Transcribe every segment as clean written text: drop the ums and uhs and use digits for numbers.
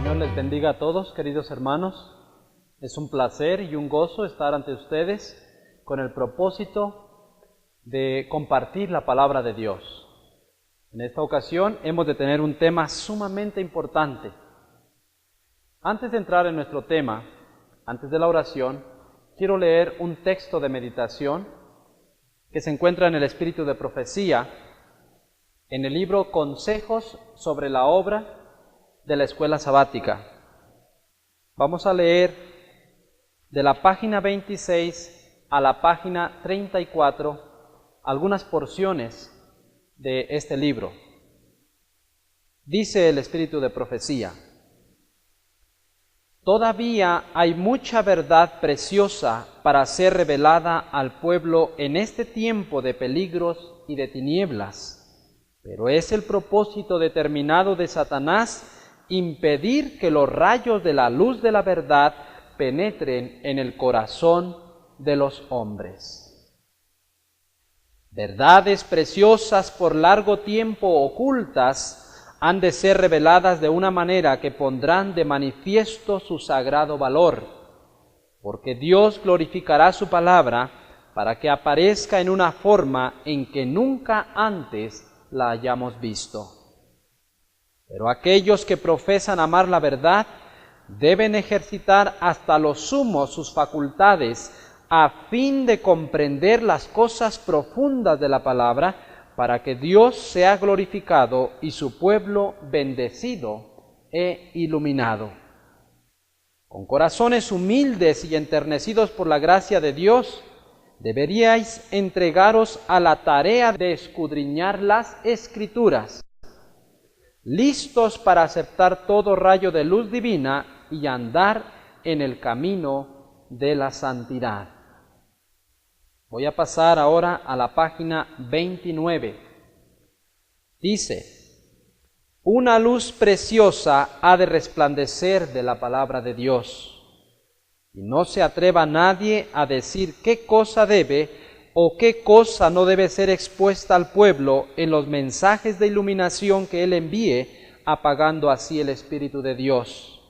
Señor les bendiga a todos, queridos hermanos. Es un placer y un gozo estar ante ustedes con el propósito de compartir la palabra de Dios. En esta ocasión hemos de tener un tema sumamente importante. Antes de entrar en nuestro tema, antes de la oración, quiero leer un texto de meditación que se encuentra en el Espíritu de Profecía, en el libro Consejos sobre la obra de la Escuela Sabática. Vamos a leer de la página 26 a la página 34 algunas porciones de este libro. Dice el Espíritu de Profecía: todavía hay mucha verdad preciosa para ser revelada al pueblo en este tiempo de peligros y de tinieblas, pero es el propósito determinado de Satanás impedir que los rayos de la luz de la verdad penetren en el corazón de los hombres. Verdades preciosas por largo tiempo ocultas han de ser reveladas de una manera que pondrán de manifiesto su sagrado valor, porque Dios glorificará su palabra para que aparezca en una forma en que nunca antes la hayamos visto. Pero aquellos que profesan amar la verdad deben ejercitar hasta lo sumo sus facultades a fin de comprender las cosas profundas de la palabra, para que Dios sea glorificado y su pueblo bendecido e iluminado. Con corazones humildes y enternecidos por la gracia de Dios, deberíais entregaros a la tarea de escudriñar las Escrituras, listos para aceptar todo rayo de luz divina y andar en el camino de la santidad. Voy a pasar ahora a la página 29. Dice: una luz preciosa ha de resplandecer de la palabra de Dios, y no se atreva nadie a decir qué cosa debe o qué cosa no debe ser expuesta al pueblo en los mensajes de iluminación que Él envíe, apagando así el Espíritu de Dios.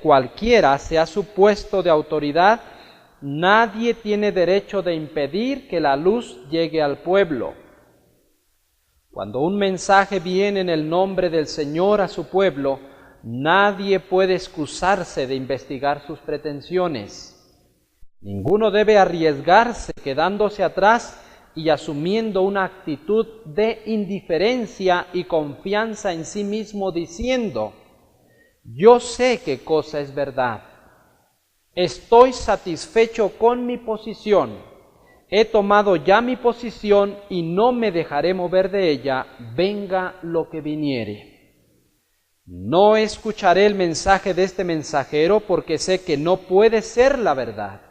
Cualquiera sea su puesto de autoridad, nadie tiene derecho de impedir que la luz llegue al pueblo. Cuando un mensaje viene en el nombre del Señor a su pueblo, nadie puede excusarse de investigar sus pretensiones. Ninguno debe arriesgarse quedándose atrás y asumiendo una actitud de indiferencia y confianza en sí mismo, diciendo: yo sé qué cosa es verdad, estoy satisfecho con mi posición, he tomado ya mi posición y no me dejaré mover de ella, venga lo que viniere. No escucharé el mensaje de este mensajero porque sé que no puede ser la verdad.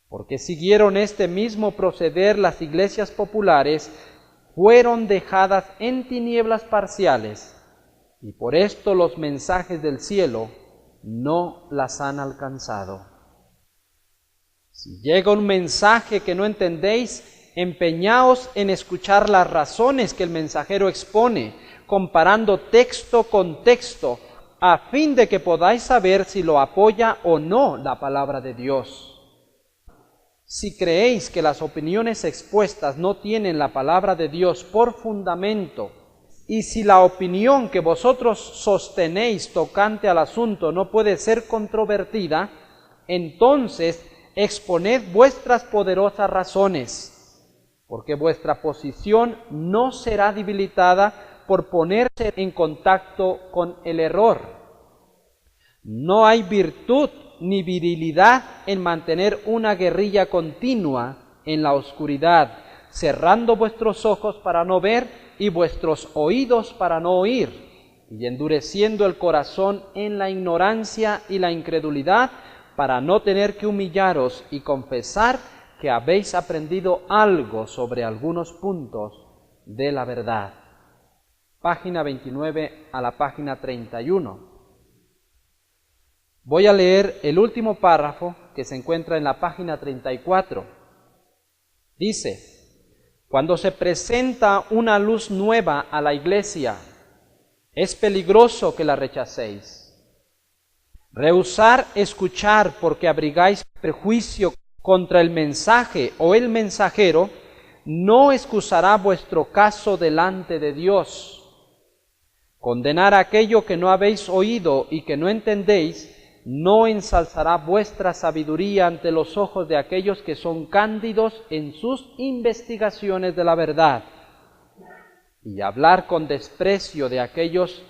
Porque siguieron este mismo proceder las iglesias populares, fueron dejadas en tinieblas parciales, y por esto los mensajes del cielo no las han alcanzado. Si llega un mensaje que no entendéis, empeñaos en escuchar las razones que el mensajero expone, comparando texto con texto, a fin de que podáis saber si lo apoya o no la palabra de Dios. Si creéis que las opiniones expuestas no tienen la palabra de Dios por fundamento, y si la opinión que vosotros sostenéis tocante al asunto no puede ser controvertida, entonces exponed vuestras poderosas razones, porque vuestra posición no será debilitada por ponerse en contacto con el error. No hay virtud ni virilidad en mantener una guerrilla continua en la oscuridad, cerrando vuestros ojos para no ver y vuestros oídos para no oír, y endureciendo el corazón en la ignorancia y la incredulidad, para no tener que humillaros y confesar que habéis aprendido algo sobre algunos puntos de la verdad. Página 29 a la página 31. Voy a leer el último párrafo que se encuentra en la página 34. Dice: cuando se presenta una luz nueva a la iglesia, Es peligroso que la rechacéis. Rehusar escuchar porque abrigáis prejuicio contra el mensaje o el mensajero no excusará vuestro caso delante de Dios. Condenar aquello que no habéis oído y que no entendéis no ensalzará vuestra sabiduría ante los ojos de aquellos que son cándidos en sus investigaciones de la verdad. Y hablar con desprecio de aquellos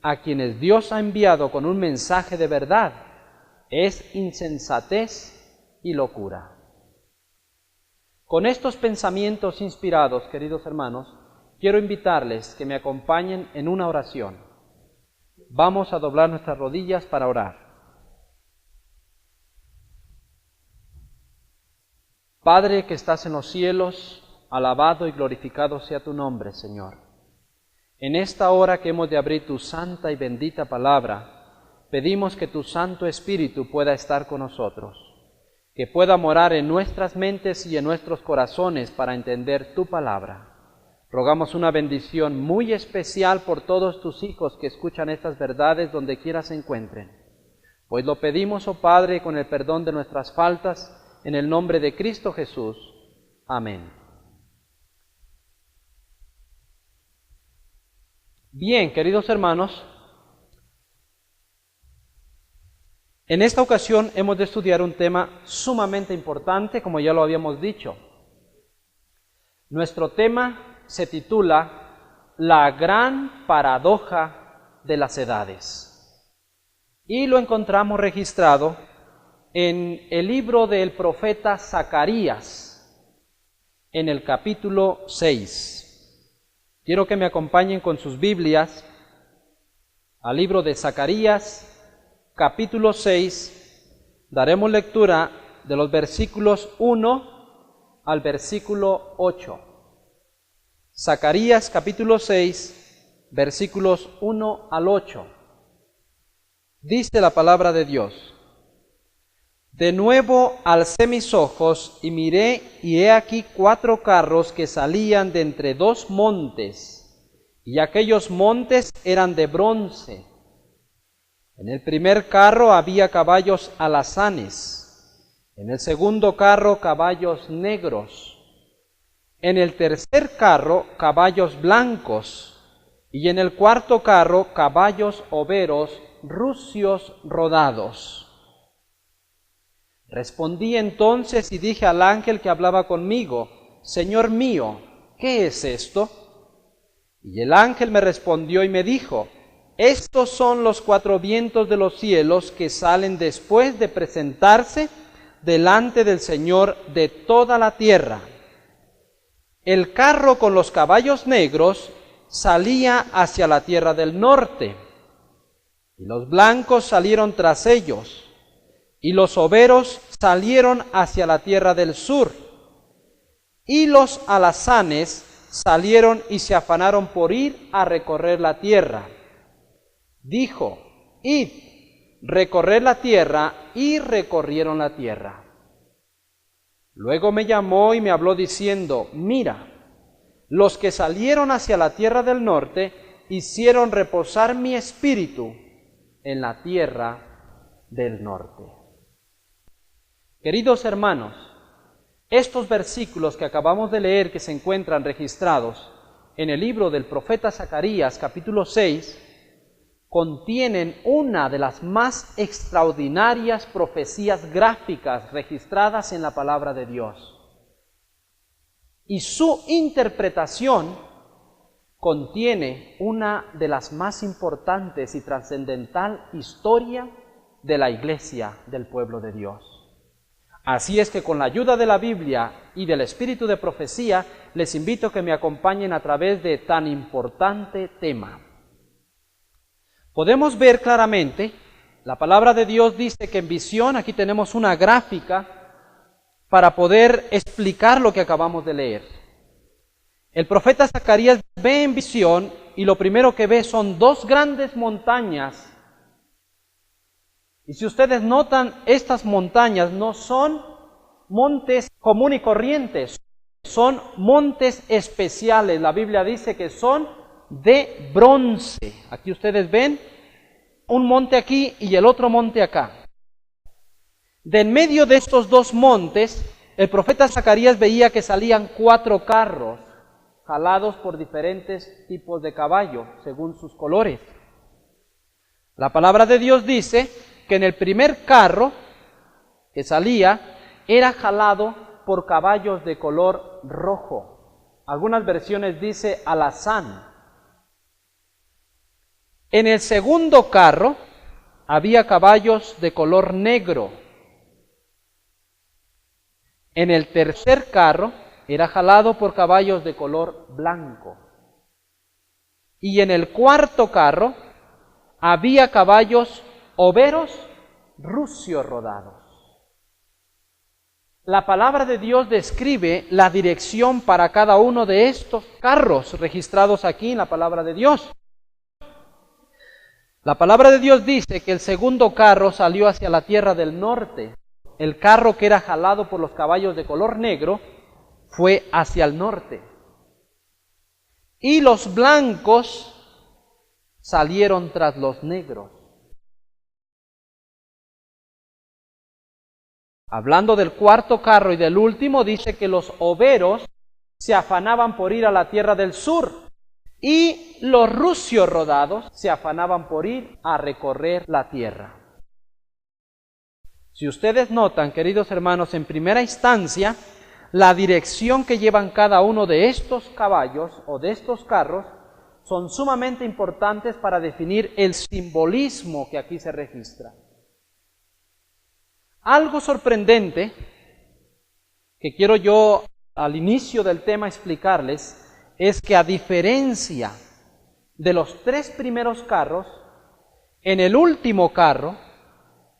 a quienes Dios ha enviado con un mensaje de verdad es insensatez y locura. Con estos pensamientos inspirados, queridos hermanos, quiero invitarles que me acompañen en una oración. Vamos a doblar nuestras rodillas para orar. Padre que estás en los cielos, alabado y glorificado sea tu nombre, Señor. En esta hora que hemos de abrir tu santa y bendita palabra, pedimos que tu Santo Espíritu pueda estar con nosotros, que pueda morar en nuestras mentes y en nuestros corazones para entender tu palabra. Rogamos una bendición muy especial por todos tus hijos que escuchan estas verdades donde quiera se encuentren. Pues lo pedimos, oh Padre, con el perdón de nuestras faltas, en el nombre de Cristo Jesús. Amén. Bien, queridos hermanos, en esta ocasión hemos de estudiar un tema sumamente importante, como ya lo habíamos dicho. Nuestro tema se titula La gran paradoja de las edades. Y lo encontramos registrado en el libro del profeta Zacarías, en el capítulo 6. Quiero que me acompañen con sus Biblias al libro de Zacarías, capítulo 6. Daremos lectura de los versículos 1 al versículo 8. Zacarías, capítulo 6, versículos 1 al 8. Dice la palabra de Dios: De nuevo alcé mis ojos y miré, y he aquí 4 carros que salían de entre 2 montes, y aquellos montes eran de bronce. En el primer carro había caballos alazanes, en el segundo carro caballos negros, en el tercer carro caballos blancos, y en el cuarto carro caballos overos rucios rodados. Respondí entonces y dije al ángel que hablaba conmigo: Señor mío, ¿qué es esto? Y el ángel me respondió y me dijo: Estos son los 4 vientos de los cielos que salen después de presentarse delante del Señor de toda la tierra. El carro con los caballos negros salía hacia la tierra del norte, y los blancos salieron tras ellos, y los overos salieron hacia la tierra del sur, y los alazanes salieron y se afanaron por ir a recorrer la tierra. Dijo: Id, recorred la tierra, y recorrieron la tierra. Luego me llamó y me habló diciendo: Mira, los que salieron hacia la tierra del norte hicieron reposar mi espíritu en la tierra del norte. Queridos hermanos, estos versículos que acabamos de leer, que se encuentran registrados en el libro del profeta Zacarías, capítulo 6, contienen una de las más extraordinarias profecías gráficas registradas en la palabra de Dios. Y su interpretación contiene una de las más importantes y trascendental historia de la iglesia del pueblo de Dios. Así es que con la ayuda de la Biblia y del espíritu de profecía, les invito a que me acompañen a través de tan importante tema. Podemos ver claramente, la palabra de Dios dice que en visión, aquí tenemos una gráfica para poder explicar lo que acabamos de leer. El profeta Zacarías ve en visión y lo primero que ve son 2 grandes montañas. Y si ustedes notan, estas montañas no son montes comunes y corrientes, son montes especiales. La Biblia dice que son de bronce. Aquí ustedes ven un monte aquí y el otro monte acá. De en medio de estos dos montes, el profeta Zacarías veía que salían 4 carros, jalados por diferentes tipos de caballo, según sus colores. La palabra de Dios dice que en el primer carro que salía, era jalado por caballos de color rojo. Algunas versiones dice alazán. En el segundo carro había caballos de color negro. En el tercer carro era jalado por caballos de color blanco. Y en el cuarto carro había caballos overos rucios rodados. La palabra de Dios describe la dirección para cada uno de estos carros registrados aquí en la palabra de Dios. La palabra de Dios dice que el segundo carro salió hacia la tierra del norte. El carro que era jalado por los caballos de color negro fue hacia el norte. Y los blancos salieron tras los negros. Hablando del cuarto carro y del último, dice que los overos se afanaban por ir a la tierra del sur y los rucios rodados se afanaban por ir a recorrer la tierra. Si ustedes notan, queridos hermanos, en primera instancia, la dirección que llevan cada uno de estos caballos o de estos carros son sumamente importantes para definir el simbolismo que aquí se registra. Algo sorprendente que quiero yo al inicio del tema explicarles es que a diferencia de los 3 primeros carros, en el último carro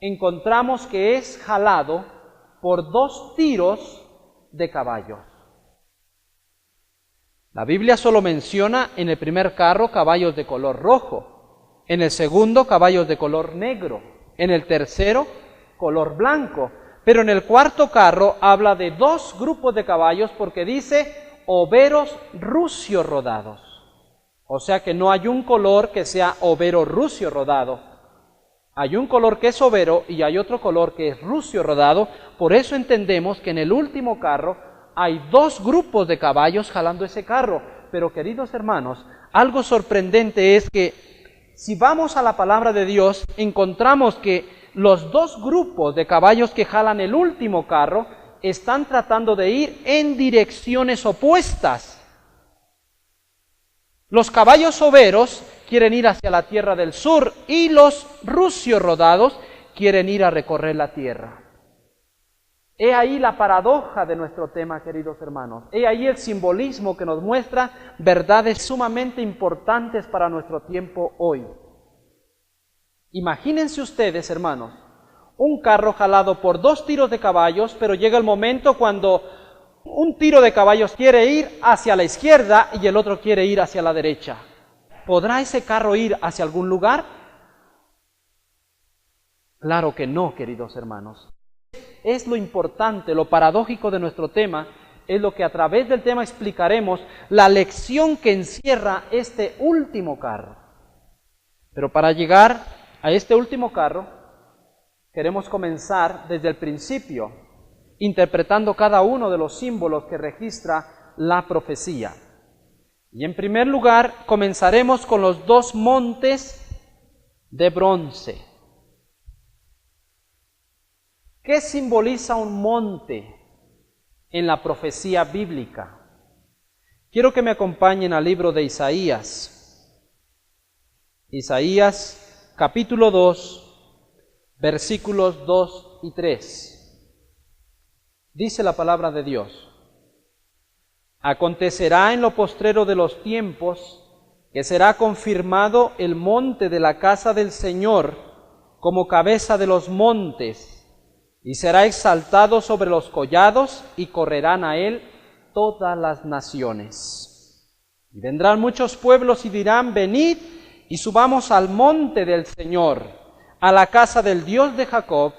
encontramos que es jalado por 2 tiros de caballos. La Biblia solo menciona en el primer carro caballos de color rojo, en el segundo caballos de color negro, en el tercero color blanco, pero en el cuarto carro habla de 2 grupos de caballos porque dice overos rucios rodados. O sea que no hay un color que sea overo rucio rodado. Hay un color que es overo y hay otro color que es rucio rodado. Por eso entendemos que en el último carro hay 2 grupos de caballos jalando ese carro. Pero queridos hermanos, algo sorprendente es que si vamos a la palabra de Dios, encontramos que los 2 grupos de caballos que jalan el último carro están tratando de ir en direcciones opuestas. Los caballos overos quieren ir hacia la tierra del sur y los rucios rodados quieren ir a recorrer la tierra. He ahí la paradoja de nuestro tema, queridos hermanos. He ahí el simbolismo que nos muestra verdades sumamente importantes para nuestro tiempo hoy. Imagínense ustedes, hermanos, un carro jalado por 2 tiros de caballos, pero llega el momento cuando un tiro de caballos quiere ir hacia la izquierda y el otro quiere ir hacia la derecha. ¿Podrá ese carro ir hacia algún lugar? Claro que no, queridos hermanos. Es lo importante, lo paradójico de nuestro tema, es lo que a través del tema explicaremos, la lección que encierra este último carro. Pero para llegar a este último carro, queremos comenzar desde el principio, interpretando cada uno de los símbolos que registra la profecía. Y en primer lugar, comenzaremos con los 2 montes de bronce. ¿Qué simboliza un monte en la profecía bíblica? Quiero que me acompañen al libro de Isaías. Isaías capítulo 2, versículos 2 y 3. Dice la palabra de Dios: Acontecerá en lo postrero de los tiempos que será confirmado el monte de la casa del Señor como cabeza de los montes, y será exaltado sobre los collados, y correrán a él todas las naciones. Y vendrán muchos pueblos y dirán: venid y subamos al monte del Señor, a la casa del Dios de Jacob,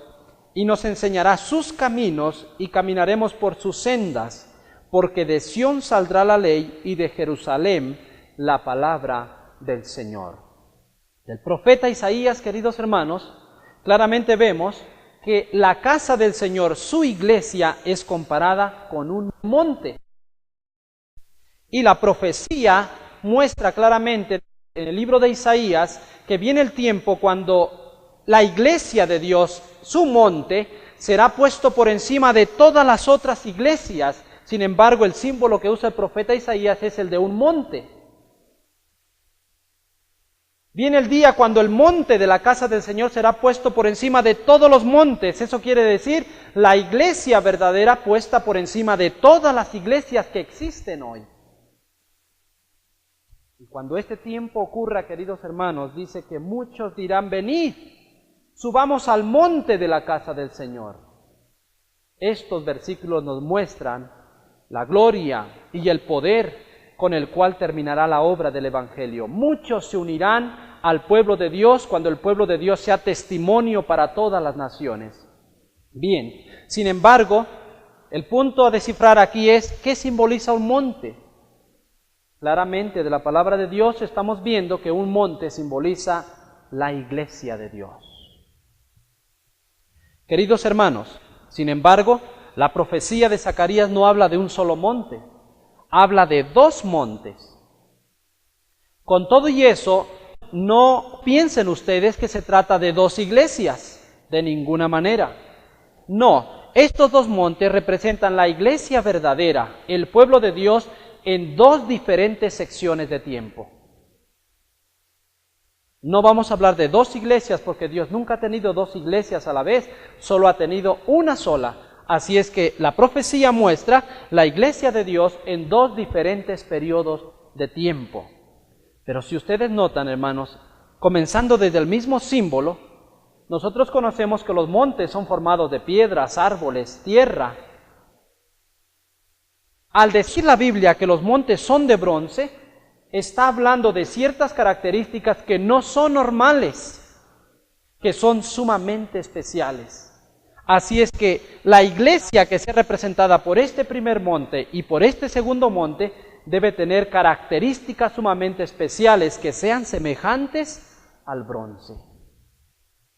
y nos enseñará sus caminos, y caminaremos por sus sendas, porque de Sión saldrá la ley, y de Jerusalén la palabra del Señor. Del profeta Isaías, queridos hermanos, claramente vemos que la casa del Señor, su iglesia, es comparada con un monte. Y la profecía muestra claramente en el libro de Isaías que viene el tiempo cuando la iglesia de Dios, su monte, será puesto por encima de todas las otras iglesias. Sin embargo, el símbolo que usa el profeta Isaías es el de un monte. Viene el día cuando el monte de la casa del Señor será puesto por encima de todos los montes. Eso quiere decir la iglesia verdadera puesta por encima de todas las iglesias que existen hoy. Y cuando este tiempo ocurra, queridos hermanos, dice que muchos dirán: venid, subamos al monte de la casa del Señor. Estos versículos nos muestran la gloria y el poder con el cual terminará la obra del Evangelio. Muchos se unirán al pueblo de Dios cuando el pueblo de Dios sea testimonio para todas las naciones. Bien, sin embargo, el punto a descifrar aquí es: ¿qué simboliza un monte? Claramente de la palabra de Dios estamos viendo que un monte simboliza la iglesia de Dios. Queridos hermanos, sin embargo, la profecía de Zacarías no habla de un solo monte, habla de dos montes. Con todo y eso, no piensen ustedes que se trata de dos iglesias, de ninguna manera. No, estos dos montes representan la iglesia verdadera, el pueblo de Dios, en dos diferentes secciones de tiempo. No vamos a hablar de dos iglesias porque Dios nunca ha tenido dos iglesias a la vez, solo ha tenido una sola. Así es que la profecía muestra la iglesia de Dios en dos diferentes periodos de tiempo. Pero si ustedes notan, hermanos, comenzando desde el mismo símbolo, nosotros conocemos que los montes son formados de piedras, árboles, tierra. Al decir la Biblia que los montes son de bronce, está hablando de ciertas características que no son normales, que son sumamente especiales. Así es que la iglesia que sea representada por este primer monte y por este segundo monte debe tener características sumamente especiales que sean semejantes al bronce.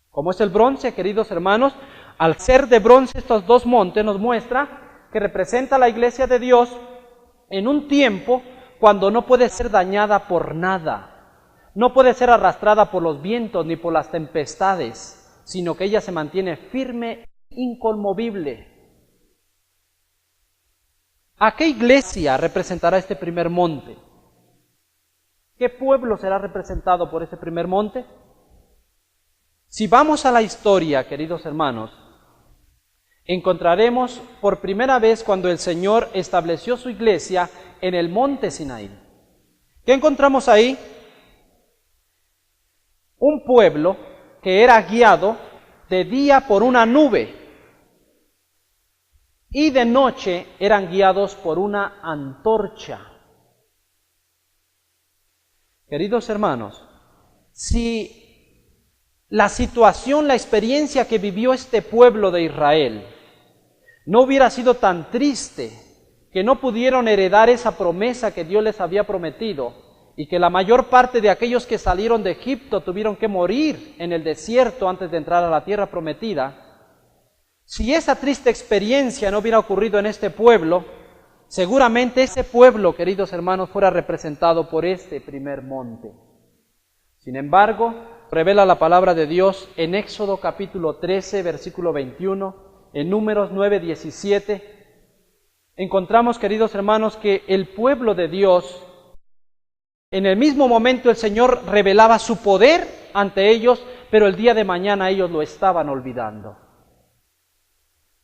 ¿Cómo es el bronce, queridos hermanos? Al ser de bronce estos dos montes nos muestra que representa la iglesia de Dios en un tiempo cuando no puede ser dañada por nada, no puede ser arrastrada por los vientos ni por las tempestades, sino que ella se mantiene firme, inconmovible. ¿A qué iglesia representará este primer monte? ¿Qué pueblo será representado por este primer monte? Si vamos a la historia, queridos hermanos, encontraremos por primera vez cuando el Señor estableció su iglesia en el monte Sinaí. ¿Qué encontramos ahí? Un pueblo que era guiado de día por una nube y de noche eran guiados por una antorcha. Queridos hermanos, si la situación, la experiencia que vivió este pueblo de Israel no hubiera sido tan triste, que no pudieron heredar esa promesa que Dios les había prometido, y que la mayor parte de aquellos que salieron de Egipto tuvieron que morir en el desierto antes de entrar a la tierra prometida, si esa triste experiencia no hubiera ocurrido en este pueblo, seguramente ese pueblo, queridos hermanos, fuera representado por este primer monte. Sin embargo, revela la palabra de Dios en Éxodo capítulo 13, versículo 21, en Números 9, 17, encontramos, queridos hermanos, que el pueblo de Dios, en el mismo momento el Señor revelaba su poder ante ellos, pero el día de mañana ellos lo estaban olvidando.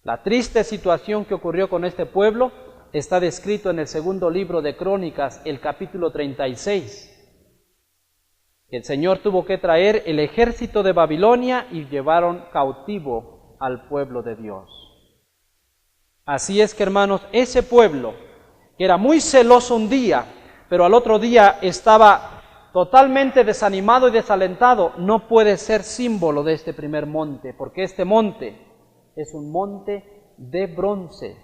La triste situación que ocurrió con este pueblo está descrito en el segundo libro de Crónicas, el capítulo 36. El Señor tuvo que traer el ejército de Babilonia y llevaron cautivo al pueblo de Dios. Así es que, hermanos, ese pueblo, que era muy celoso un día, pero al otro día estaba totalmente desanimado y desalentado, no puede ser símbolo de este primer monte, porque este monte es un monte de bronce.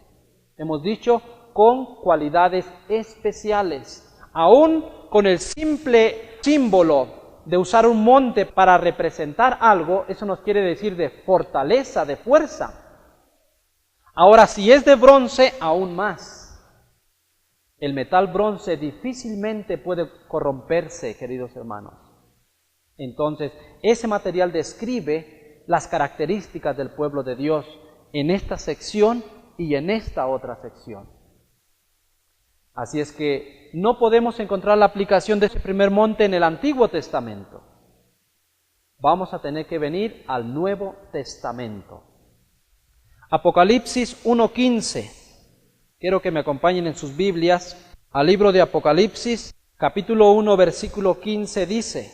Hemos dicho, con cualidades especiales. Aún con el simple símbolo de usar un monte para representar algo, eso nos quiere decir de fortaleza, de fuerza. Ahora, si es de bronce, aún más. El metal bronce difícilmente puede corromperse, queridos hermanos. Entonces, ese material describe las características del pueblo de Dios en esta sección y en esta otra sección. Así es que no podemos encontrar la aplicación de ese primer monte en el Antiguo Testamento. Vamos a tener que venir al Nuevo Testamento. Apocalipsis 1:15. Quiero que me acompañen en sus Biblias al libro de Apocalipsis, capítulo 1, versículo 15 dice: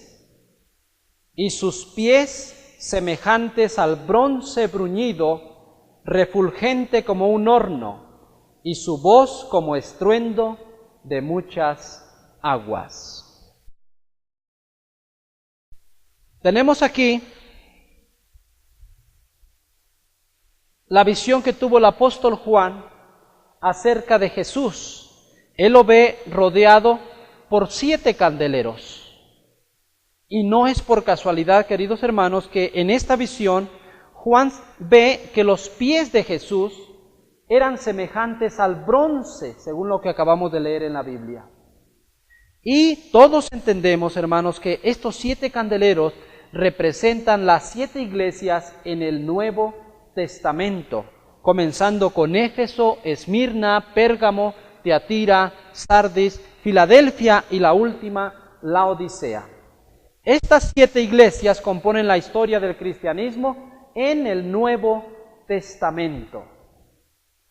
y sus pies semejantes al bronce bruñido, refulgente como un horno, y su voz como estruendo de muchas aguas. Tenemos aquí la visión que tuvo el apóstol Juan acerca de Jesús. Él lo ve rodeado por 7 candeleros. Y no es por casualidad, queridos hermanos, que en esta visión Juan ve que los pies de Jesús eran semejantes al bronce, según lo que acabamos de leer en la Biblia. Y todos entendemos, hermanos, que estos 7 candeleros representan las 7 iglesias en el Nuevo Testamento, comenzando con Éfeso, Esmirna, Pérgamo, Tiatira, Sardis, Filadelfia y la última, Laodicea. Estas 7 iglesias componen la historia del cristianismo en el Nuevo Testamento.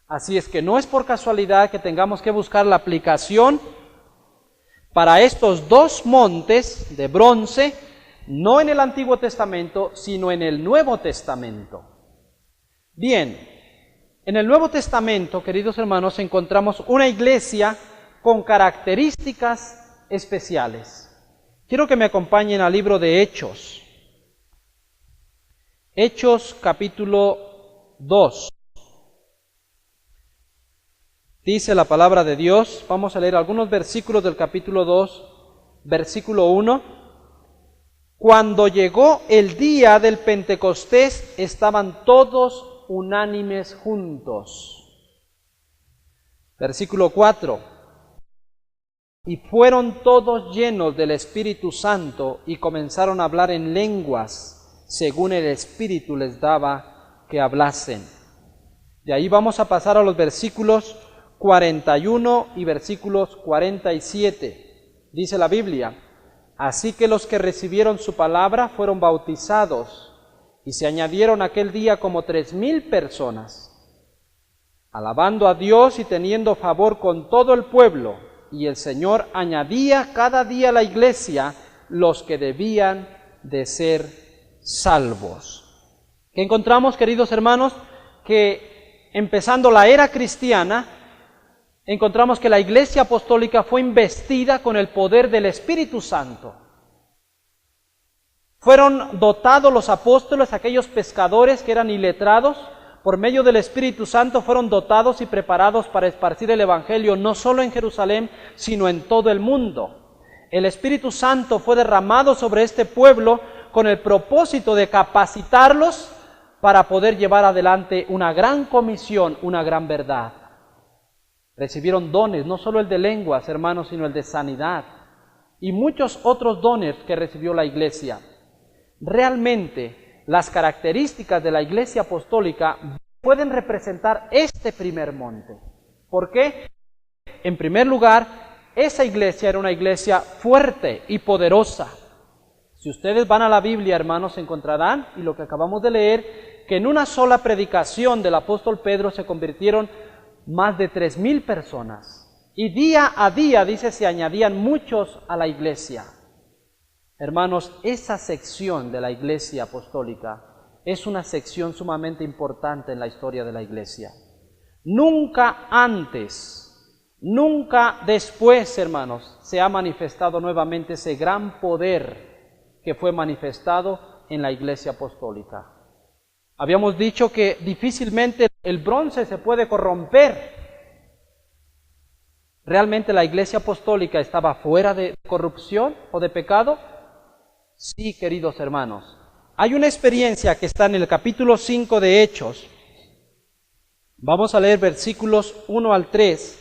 Así es que no es por casualidad que tengamos que buscar la aplicación para estos 2 montes de bronce, no en el Antiguo Testamento, sino en el Nuevo Testamento. Bien, en el Nuevo Testamento, queridos hermanos, encontramos una iglesia con características especiales. Quiero que me acompañen al libro de Hechos. Hechos capítulo 2. Dice la palabra de Dios, vamos a leer algunos versículos del capítulo 2, versículo 1. Cuando llegó el día del Pentecostés, estaban todos unánimes juntos. Versículo 4. Y fueron todos llenos del Espíritu Santo y comenzaron a hablar en lenguas, según el Espíritu les daba que hablasen. De ahí vamos a pasar a los versículos 41 y versículos 47. Dice la Biblia: así que los que recibieron su palabra fueron bautizados, y se añadieron aquel día como 3,000 personas, alabando a Dios y teniendo favor con todo el pueblo. Y el Señor añadía cada día a la iglesia los que debían de ser salvos. ¿Qué encontramos, queridos hermanos? Que empezando la era cristiana, encontramos que la iglesia apostólica fue investida con el poder del Espíritu Santo. Fueron dotados los apóstoles, aquellos pescadores que eran iletrados, por medio del Espíritu Santo fueron dotados y preparados para esparcir el Evangelio no solo en Jerusalén, sino en todo el mundo. El Espíritu Santo fue derramado sobre este pueblo con el propósito de capacitarlos para poder llevar adelante una gran comisión, una gran verdad. Recibieron dones, no solo el de lenguas, hermanos, sino el de sanidad y muchos otros dones que recibió la iglesia. Realmente, las características de la iglesia apostólica pueden representar este primer monte. ¿Por qué? En primer lugar, esa iglesia era una iglesia fuerte y poderosa. Si ustedes van a la Biblia, hermanos, encontrarán, y lo que acabamos de leer, que en una sola predicación del apóstol Pedro se convirtieron más de 3,000 personas. Y día a día, dice, se añadían muchos a la iglesia. Hermanos, esa sección de la iglesia apostólica es una sección sumamente importante en la historia de la iglesia. Nunca antes, nunca después, hermanos, se ha manifestado nuevamente ese gran poder que fue manifestado en la iglesia apostólica. Habíamos dicho que difícilmente el bronce se puede corromper. ¿Realmente la iglesia apostólica estaba fuera de corrupción o de pecado? Sí, queridos hermanos. Hay una experiencia que está en el capítulo 5 de Hechos. Vamos a leer versículos 1 al 3.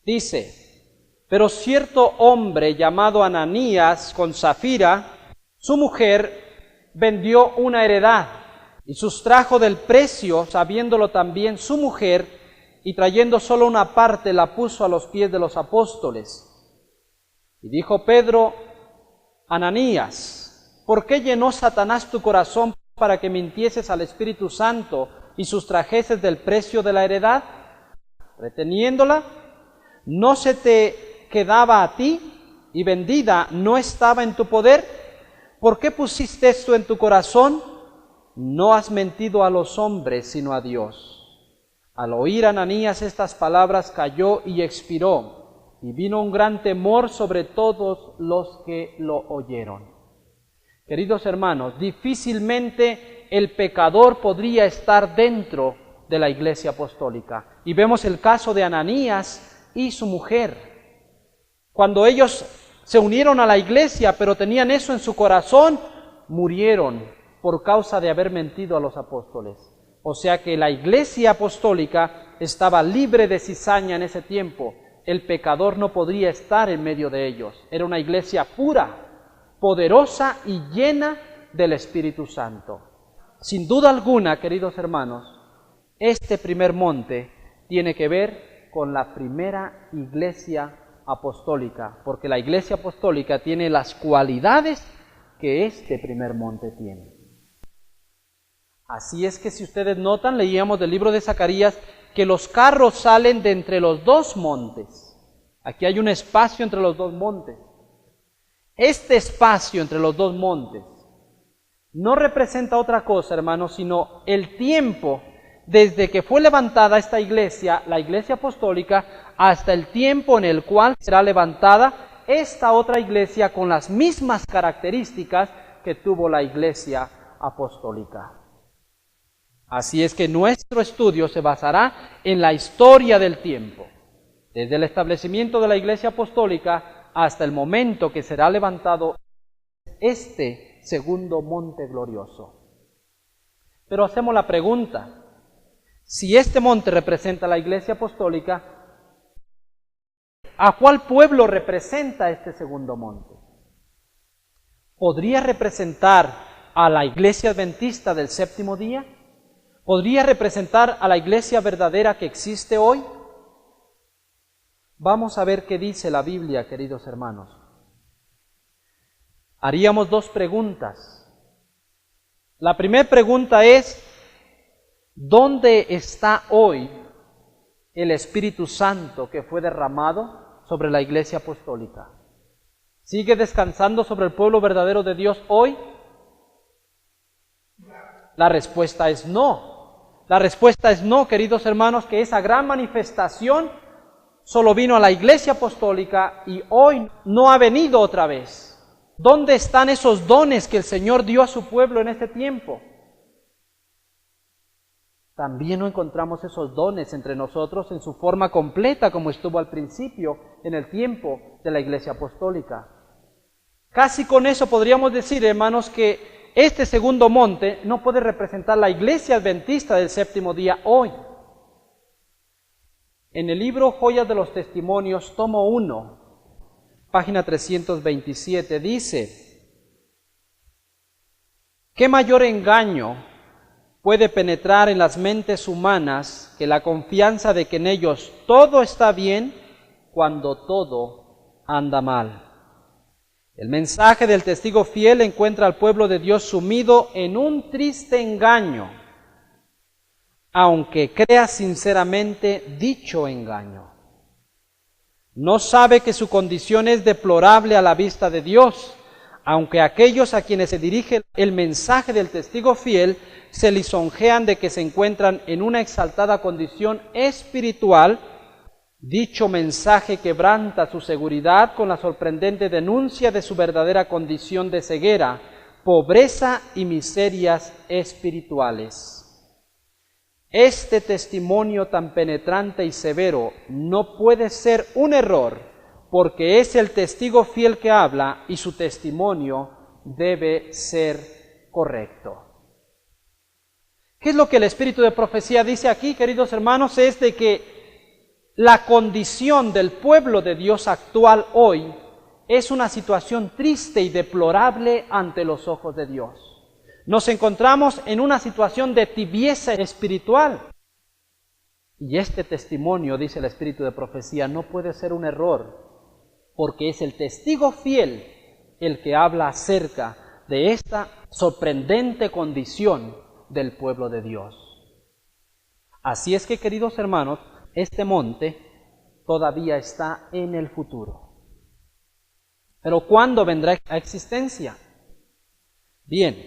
Dice: pero cierto hombre llamado Ananías con Safira, su mujer, vendió una heredad y sustrajo del precio, sabiéndolo también su mujer, y trayendo solo una parte la puso a los pies de los apóstoles. Y dijo Pedro: Ananías, ¿por qué llenó Satanás tu corazón para que mintieses al Espíritu Santo y sustrajeses del precio de la heredad, reteniéndola? ¿No se te quedaba a ti y vendida no estaba en tu poder? ¿Por qué pusiste esto en tu corazón? No has mentido a los hombres, sino a Dios. Al oír Ananías estas palabras, cayó y expiró, y vino un gran temor sobre todos los que lo oyeron. Queridos hermanos, difícilmente el pecador podría estar dentro de la iglesia apostólica. Y vemos el caso de Ananías y su mujer. Cuando ellos se unieron a la iglesia, pero tenían eso en su corazón, murieron por causa de haber mentido a los apóstoles. O sea que la iglesia apostólica estaba libre de cizaña en ese tiempo. El pecador no podría estar en medio de ellos. Era una iglesia pura, poderosa y llena del Espíritu Santo. Sin duda alguna, queridos hermanos, este primer monte tiene que ver con la primera iglesia apostólica, porque la iglesia apostólica tiene las cualidades que este primer monte tiene. Así es que si ustedes notan, leíamos del libro de Zacarías que los carros salen de entre los dos montes. Aquí hay un espacio entre los dos montes. Este espacio entre los dos montes no representa otra cosa, hermanos, sino el tiempo desde que fue levantada esta iglesia, la iglesia apostólica, hasta el tiempo en el cual será levantada esta otra iglesia con las mismas características que tuvo la iglesia apostólica. Así es que nuestro estudio se basará en la historia del tiempo, desde el establecimiento de la iglesia apostólica hasta el momento que será levantado este segundo monte glorioso. Pero hacemos la pregunta: si este monte representa la iglesia apostólica, ¿a cuál pueblo representa este segundo monte? ¿Podría representar a la iglesia adventista del séptimo día? ¿Podría representar a la iglesia verdadera que existe hoy? Vamos a ver qué dice la Biblia, queridos hermanos. Haríamos dos preguntas. La primera pregunta es: ¿dónde está hoy el Espíritu Santo que fue derramado sobre la iglesia apostólica? ¿Sigue descansando sobre el pueblo verdadero de Dios hoy? La respuesta es no. La respuesta es no, queridos hermanos, que esa gran manifestación solo vino a la iglesia apostólica y hoy no ha venido otra vez. ¿Dónde están esos dones que el Señor dio a su pueblo en este tiempo? También no encontramos esos dones entre nosotros en su forma completa como estuvo al principio en el tiempo de la iglesia apostólica. Casi con eso podríamos decir, hermanos, que este segundo monte no puede representar la iglesia adventista del séptimo día hoy. En el libro Joyas de los Testimonios, tomo 1, página 327, dice: ¿qué mayor engaño puede penetrar en las mentes humanas que la confianza de que en ellos todo está bien cuando todo anda mal? El mensaje del testigo fiel encuentra al pueblo de Dios sumido en un triste engaño, aunque crea sinceramente dicho engaño. No sabe que su condición es deplorable a la vista de Dios, aunque aquellos a quienes se dirige el mensaje del testigo fiel se lisonjean de que se encuentran en una exaltada condición espiritual. Dicho mensaje quebranta su seguridad con la sorprendente denuncia de su verdadera condición de ceguera, pobreza y miserias espirituales. Este testimonio tan penetrante y severo no puede ser un error, porque es el testigo fiel que habla y su testimonio debe ser correcto. ¿Qué es lo que el espíritu de profecía dice aquí, queridos hermanos? Es de que la condición del pueblo de Dios actual hoy es una situación triste y deplorable ante los ojos de Dios. Nos encontramos en una situación de tibieza espiritual. Y este testimonio, dice el espíritu de profecía, no puede ser un error, porque es el testigo fiel el que habla acerca de esta sorprendente condición del pueblo de Dios. Así es que, queridos hermanos, este monte todavía está en el futuro. Pero ¿cuándo vendrá a existencia? Bien,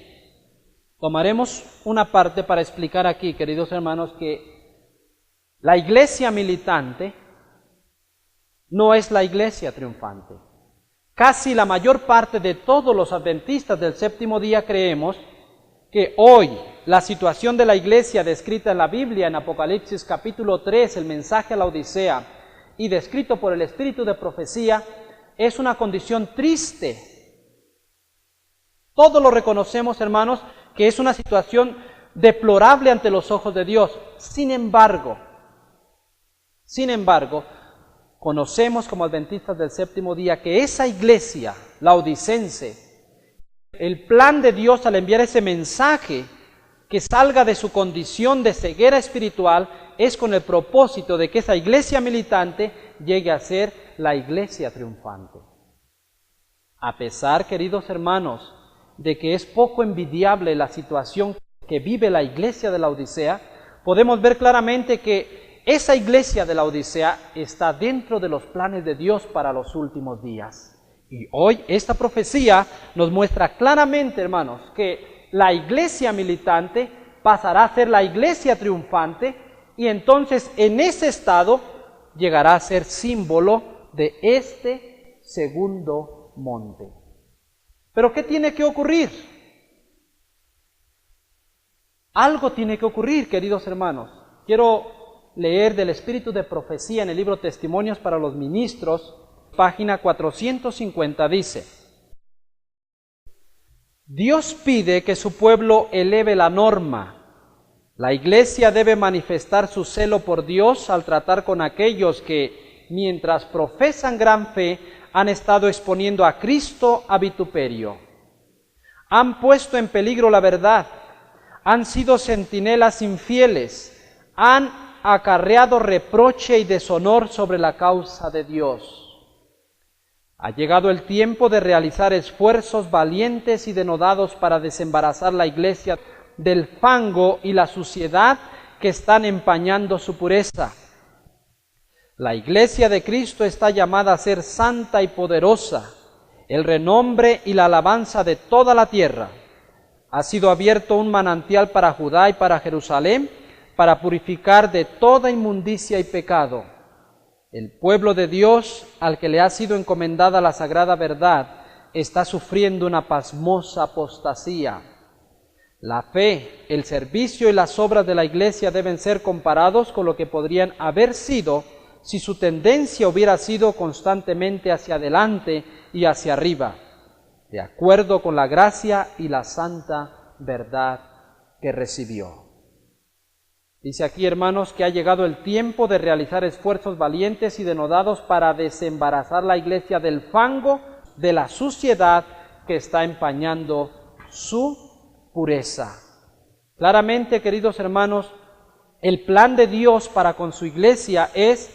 tomaremos una parte para explicar aquí, queridos hermanos, que la iglesia militante no es la iglesia triunfante. Casi la mayor parte de todos los adventistas del séptimo día creemos que hoy la situación de la iglesia descrita en la Biblia, en Apocalipsis capítulo 3, el mensaje a la Odisea, y descrito por el espíritu de profecía, es una condición triste. Todos lo reconocemos, hermanos, que es una situación deplorable ante los ojos de Dios. Sin embargo, conocemos como adventistas del séptimo día que esa iglesia laodicense, el plan de Dios al enviar ese mensaje que salga de su condición de ceguera espiritual es con el propósito de que esa iglesia militante llegue a ser la iglesia triunfante. A pesar, queridos hermanos, de que es poco envidiable la situación que vive la iglesia de la Odisea, podemos ver claramente que esa iglesia de la Odisea está dentro de los planes de Dios para los últimos días. Y hoy esta profecía nos muestra claramente, hermanos, que la iglesia militante pasará a ser la iglesia triunfante y entonces en ese estado llegará a ser símbolo de este segundo monte. ¿Pero qué tiene que ocurrir? Algo tiene que ocurrir, queridos hermanos. Quiero leer del espíritu de profecía en el libro Testimonios para los Ministros, página 450, dice: Dios pide que su pueblo eleve la norma. La iglesia debe manifestar su celo por Dios al tratar con aquellos que, mientras profesan gran fe, han estado exponiendo a Cristo a vituperio. Han puesto en peligro la verdad, han sido centinelas infieles, han acarreado reproche y deshonor sobre la causa de Dios. Ha llegado el tiempo de realizar esfuerzos valientes y denodados para desembarazar la iglesia del fango y la suciedad que están empañando su pureza. La iglesia de Cristo está llamada a ser santa y poderosa, el renombre y la alabanza de toda la tierra. Ha sido abierto un manantial para Judá y para Jerusalén, para purificar de toda inmundicia y pecado. El pueblo de Dios, al que le ha sido encomendada la sagrada verdad, está sufriendo una pasmosa apostasía. La fe, el servicio y las obras de la iglesia deben ser comparados con lo que podrían haber sido si su tendencia hubiera sido constantemente hacia adelante y hacia arriba, de acuerdo con la gracia y la santa verdad que recibió. Dice aquí, hermanos, que ha llegado el tiempo de realizar esfuerzos valientes y denodados para desembarazar la iglesia del fango, de la suciedad que está empañando su pureza. Claramente, queridos hermanos, el plan de Dios para con su iglesia es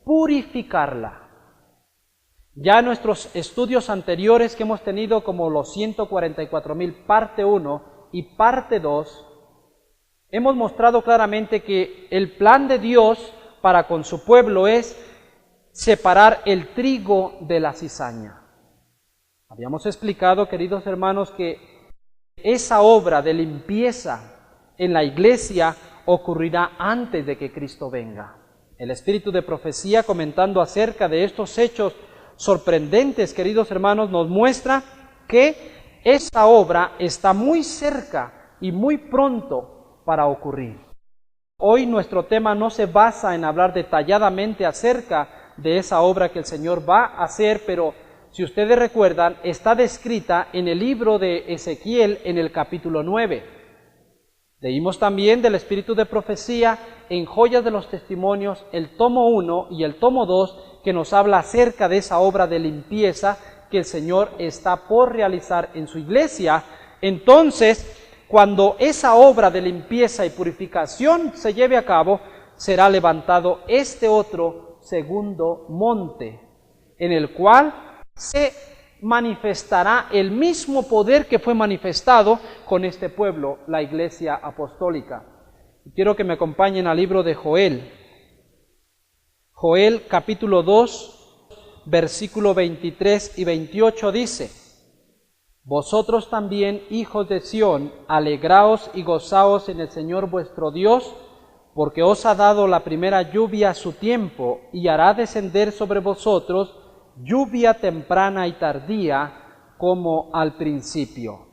purificarla. Ya en nuestros estudios anteriores que hemos tenido, como los 144,000 parte 1 y parte 2, hemos mostrado claramente que el plan de Dios para con su pueblo es separar el trigo de la cizaña. Habíamos explicado, queridos hermanos, que esa obra de limpieza en la iglesia ocurrirá antes de que Cristo venga. El espíritu de profecía, comentando acerca de estos hechos sorprendentes, queridos hermanos, nos muestra que esa obra está muy cerca y muy pronto para ocurrir. Hoy nuestro tema no se basa en hablar detalladamente acerca de esa obra que el Señor va a hacer, pero si ustedes recuerdan, está descrita en el libro de Ezequiel en el capítulo 9. Leímos también del Espíritu de Profecía en Joyas de los Testimonios, el tomo 1 y el tomo 2, que nos habla acerca de esa obra de limpieza que el Señor está por realizar en su iglesia. Entonces, cuando esa obra de limpieza y purificación se lleve a cabo, será levantado este otro segundo monte, en el cual se manifestará el mismo poder que fue manifestado con este pueblo, la iglesia apostólica. Quiero que me acompañen al libro de Joel. Joel capítulo 2, versículo 23 y 28 dice: Vosotros también, hijos de Sión, alegraos y gozaos en el Señor vuestro Dios, porque os ha dado la primera lluvia a su tiempo, y hará descender sobre vosotros lluvia temprana y tardía, como al principio.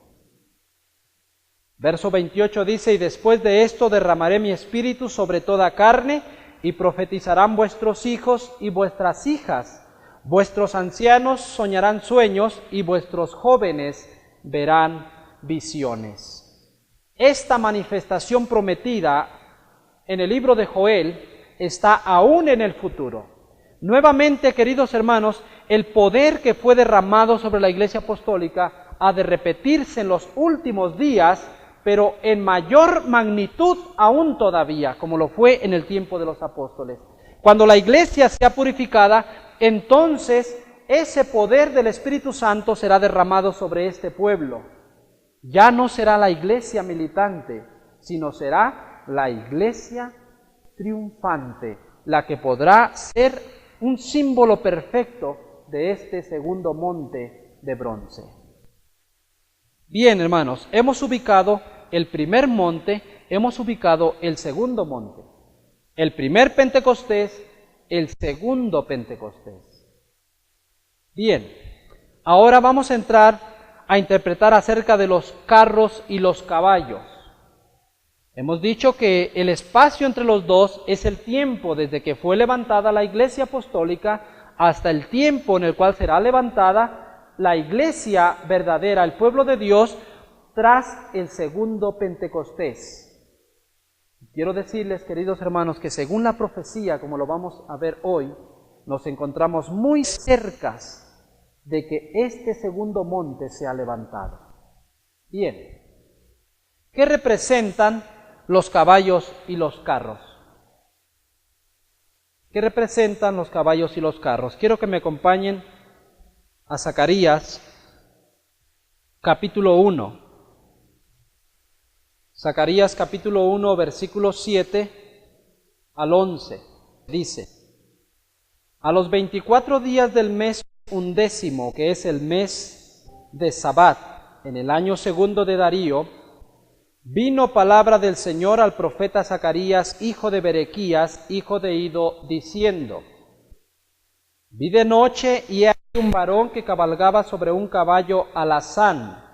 Verso 28 dice: Y después de esto derramaré mi espíritu sobre toda carne, y profetizarán vuestros hijos y vuestras hijas. Vuestros ancianos soñarán sueños, y vuestros jóvenes verán visiones. Esta manifestación prometida en el libro de Joel está aún en el futuro. Nuevamente, queridos hermanos, el poder que fue derramado sobre la Iglesia Apostólica ha de repetirse en los últimos días, pero en mayor magnitud aún todavía, como lo fue en el tiempo de los apóstoles. Cuando la Iglesia sea purificada, entonces ese poder del Espíritu Santo será derramado sobre este pueblo. Ya no será la iglesia militante, sino será la iglesia triunfante, la que podrá ser un símbolo perfecto de este segundo monte de bronce. Bien, hermanos, hemos ubicado el primer monte, hemos ubicado el segundo monte. El primer Pentecostés, el segundo Pentecostés. Bien, ahora vamos a entrar a interpretar acerca de los carros y los caballos. Hemos dicho que el espacio entre los dos es el tiempo desde que fue levantada la Iglesia Apostólica hasta el tiempo en el cual será levantada la Iglesia verdadera, el pueblo de Dios, tras el segundo Pentecostés. Quiero decirles, queridos hermanos, que según la profecía, como lo vamos a ver hoy, nos encontramos muy cerca de que este segundo monte sea levantado. Bien, ¿qué representan los caballos y los carros? ¿Qué representan los caballos y los carros? Quiero que me acompañen a Zacarías, capítulo 1. Zacarías, capítulo 1, versículos 7 al 11. Dice: A los 24 días del mes 11, que es el mes de Sabat, en el año segundo de Darío, vino palabra del Señor al profeta Zacarías, hijo de Berequías, hijo de Ido, diciendo: Vi de noche y he aquí un varón que cabalgaba sobre un caballo alazán,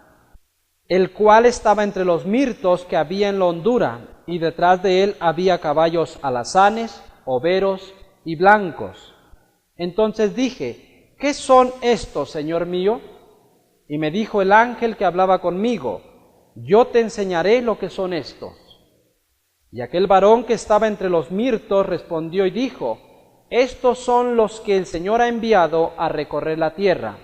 el cual estaba entre los mirtos que había en la hondura, y detrás de él había caballos alazanes, overos y blancos. Entonces dije: ¿qué son estos, Señor mío? Y me dijo el ángel que hablaba conmigo: yo te enseñaré lo que son estos. Y aquel varón que estaba entre los mirtos respondió y dijo: estos son los que el Señor ha enviado a recorrer la tierra.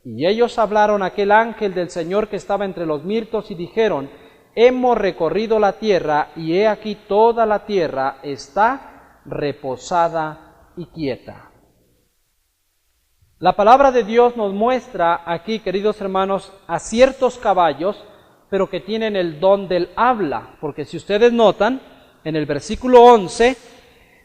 Y ellos hablaron a aquel ángel del Señor que estaba entre los mirtos y dijeron: hemos recorrido la tierra, y he aquí toda la tierra está reposada y quieta. La palabra de Dios nos muestra aquí, queridos hermanos, a ciertos caballos, pero que tienen el don del habla, porque si ustedes notan, en el versículo 11,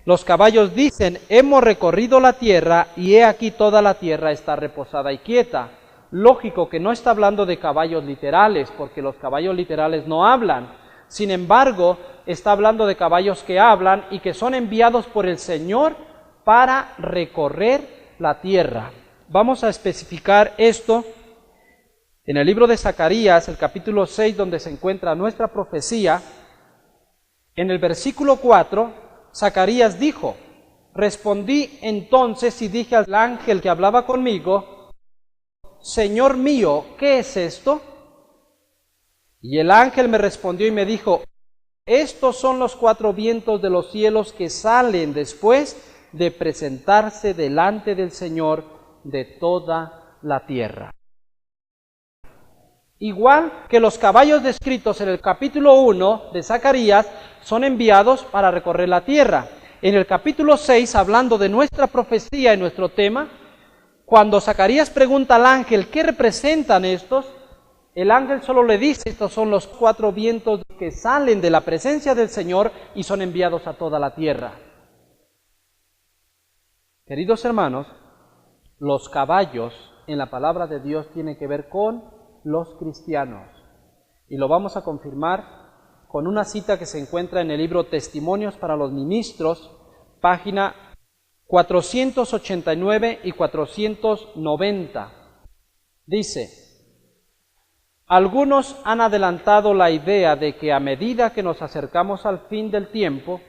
los caballos dicen: hemos recorrido la tierra, y he aquí toda la tierra está reposada y quieta. Lógico que no está hablando de caballos literales, porque los caballos literales no hablan. Sin embargo, está hablando de caballos que hablan y que son enviados por el Señor para recorrer la tierra. Vamos a especificar esto en el libro de Zacarías, el capítulo 6, donde se encuentra nuestra profecía. En el versículo 4, Zacarías dijo: respondí entonces y dije al ángel que hablaba conmigo: Señor mío, ¿qué es esto? Y el ángel me respondió y me dijo: estos son los 4 vientos de los cielos que salen después de presentarse delante del Señor de toda la tierra. Igual que los caballos descritos en el capítulo 1 de Zacarías son enviados para recorrer la tierra. En el capítulo 6, hablando de nuestra profecía y nuestro tema, cuando Zacarías pregunta al ángel ¿qué representan estos?, el ángel solo le dice: estos son los 4 vientos que salen de la presencia del Señor y son enviados a toda la tierra. Queridos hermanos, los caballos en la palabra de Dios tienen que ver con los cristianos. Y lo vamos a confirmar con una cita que se encuentra en el libro Testimonios para los Ministros, página 489 y 490. Dice: algunos han adelantado la idea de que a medida que nos acercamos al fin del tiempo,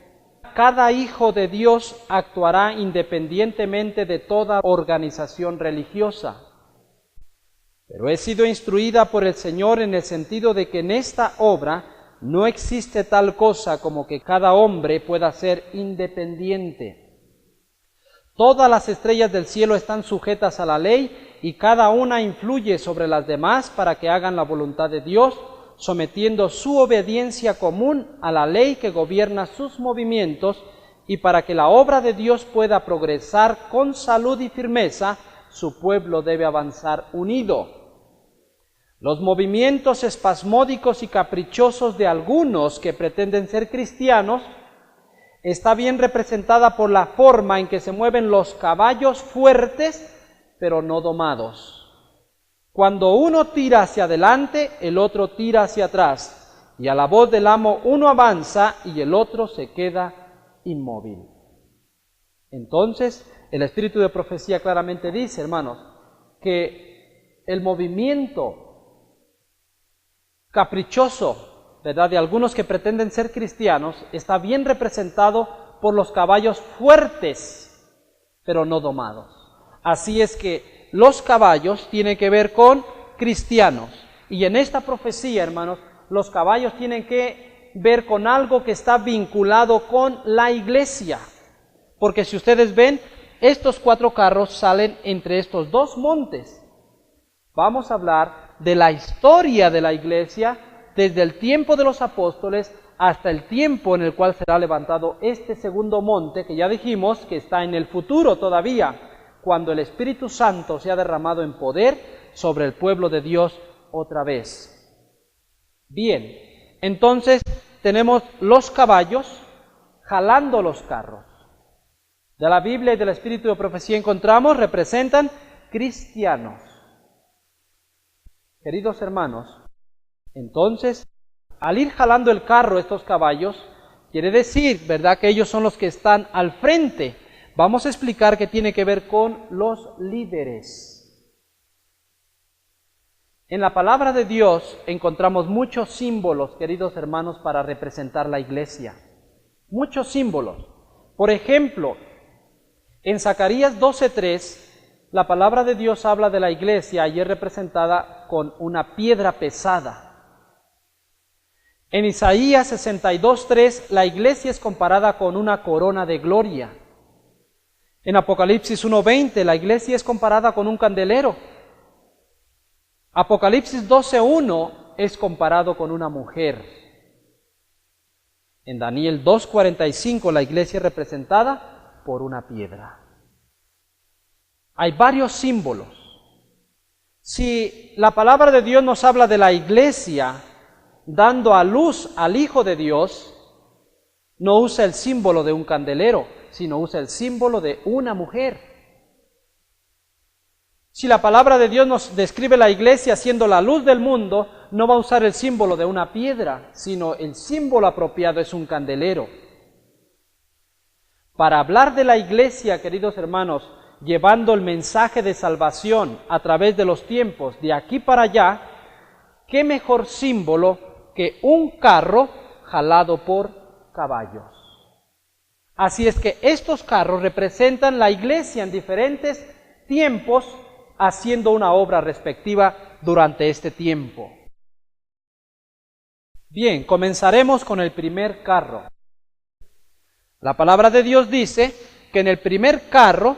cada hijo de Dios actuará independientemente de toda organización religiosa. Pero he sido instruida por el Señor en el sentido de que en esta obra no existe tal cosa como que cada hombre pueda ser independiente. Todas las estrellas del cielo están sujetas a la ley y cada una influye sobre las demás para que hagan la voluntad de Dios, sometiendo su obediencia común a la ley que gobierna sus movimientos, y para que la obra de Dios pueda progresar con salud y firmeza, su pueblo debe avanzar unido. Los movimientos espasmódicos y caprichosos de algunos que pretenden ser cristianos está bien representada por la forma en que se mueven los caballos fuertes, pero no domados. Cuando uno tira hacia adelante, el otro tira hacia atrás, y a la voz del amo uno avanza y el otro se queda inmóvil. Entonces, el espíritu de profecía claramente dice, hermanos, que el movimiento caprichoso, ¿verdad?, de algunos que pretenden ser cristianos, está bien representado por los caballos fuertes, pero no domados. Así es que los caballos tienen que ver con cristianos. Y en esta profecía, hermanos, los caballos tienen que ver con algo que está vinculado con la iglesia. Porque si ustedes ven, estos 4 carros salen entre estos 2 montes. Vamos a hablar de la historia de la iglesia desde el tiempo de los apóstoles hasta el tiempo en el cual será levantado este segundo monte, que ya dijimos que está en el futuro todavía, cuando el Espíritu Santo sea derramado en poder sobre el pueblo de Dios otra vez. Bien, entonces tenemos los caballos jalando los carros. De la Biblia y del Espíritu de profecía encontramos, representan cristianos. Queridos hermanos, entonces, al ir jalando el carro estos caballos, quiere decir, ¿verdad?, que ellos son los que están al frente. Vamos a explicar qué tiene que ver con los líderes. En la palabra de Dios encontramos muchos símbolos, queridos hermanos, para representar la iglesia. Muchos símbolos. Por ejemplo, en Zacarías 12:3, la palabra de Dios habla de la iglesia y es representada con una piedra pesada. En Isaías 62:3, la iglesia es comparada con una corona de gloria. En Apocalipsis 1:20, la iglesia es comparada con un candelero. Apocalipsis 12:1 es comparado con una mujer. En Daniel 2:45, la iglesia es representada por una piedra. Hay varios símbolos. Si la palabra de Dios nos habla de la iglesia dando a luz al Hijo de Dios, no usa el símbolo de un candelero, sino usa el símbolo de una mujer. Si la palabra de Dios nos describe la iglesia siendo la luz del mundo, no va a usar el símbolo de una piedra, sino el símbolo apropiado es un candelero. Para hablar de la iglesia, queridos hermanos, llevando el mensaje de salvación a través de los tiempos de aquí para allá, ¿qué mejor símbolo que un carro jalado por caballos. Así es que estos carros representan la iglesia en diferentes tiempos, haciendo una obra respectiva durante este tiempo. Bien, comenzaremos con el primer carro. La palabra de Dios dice que en el primer carro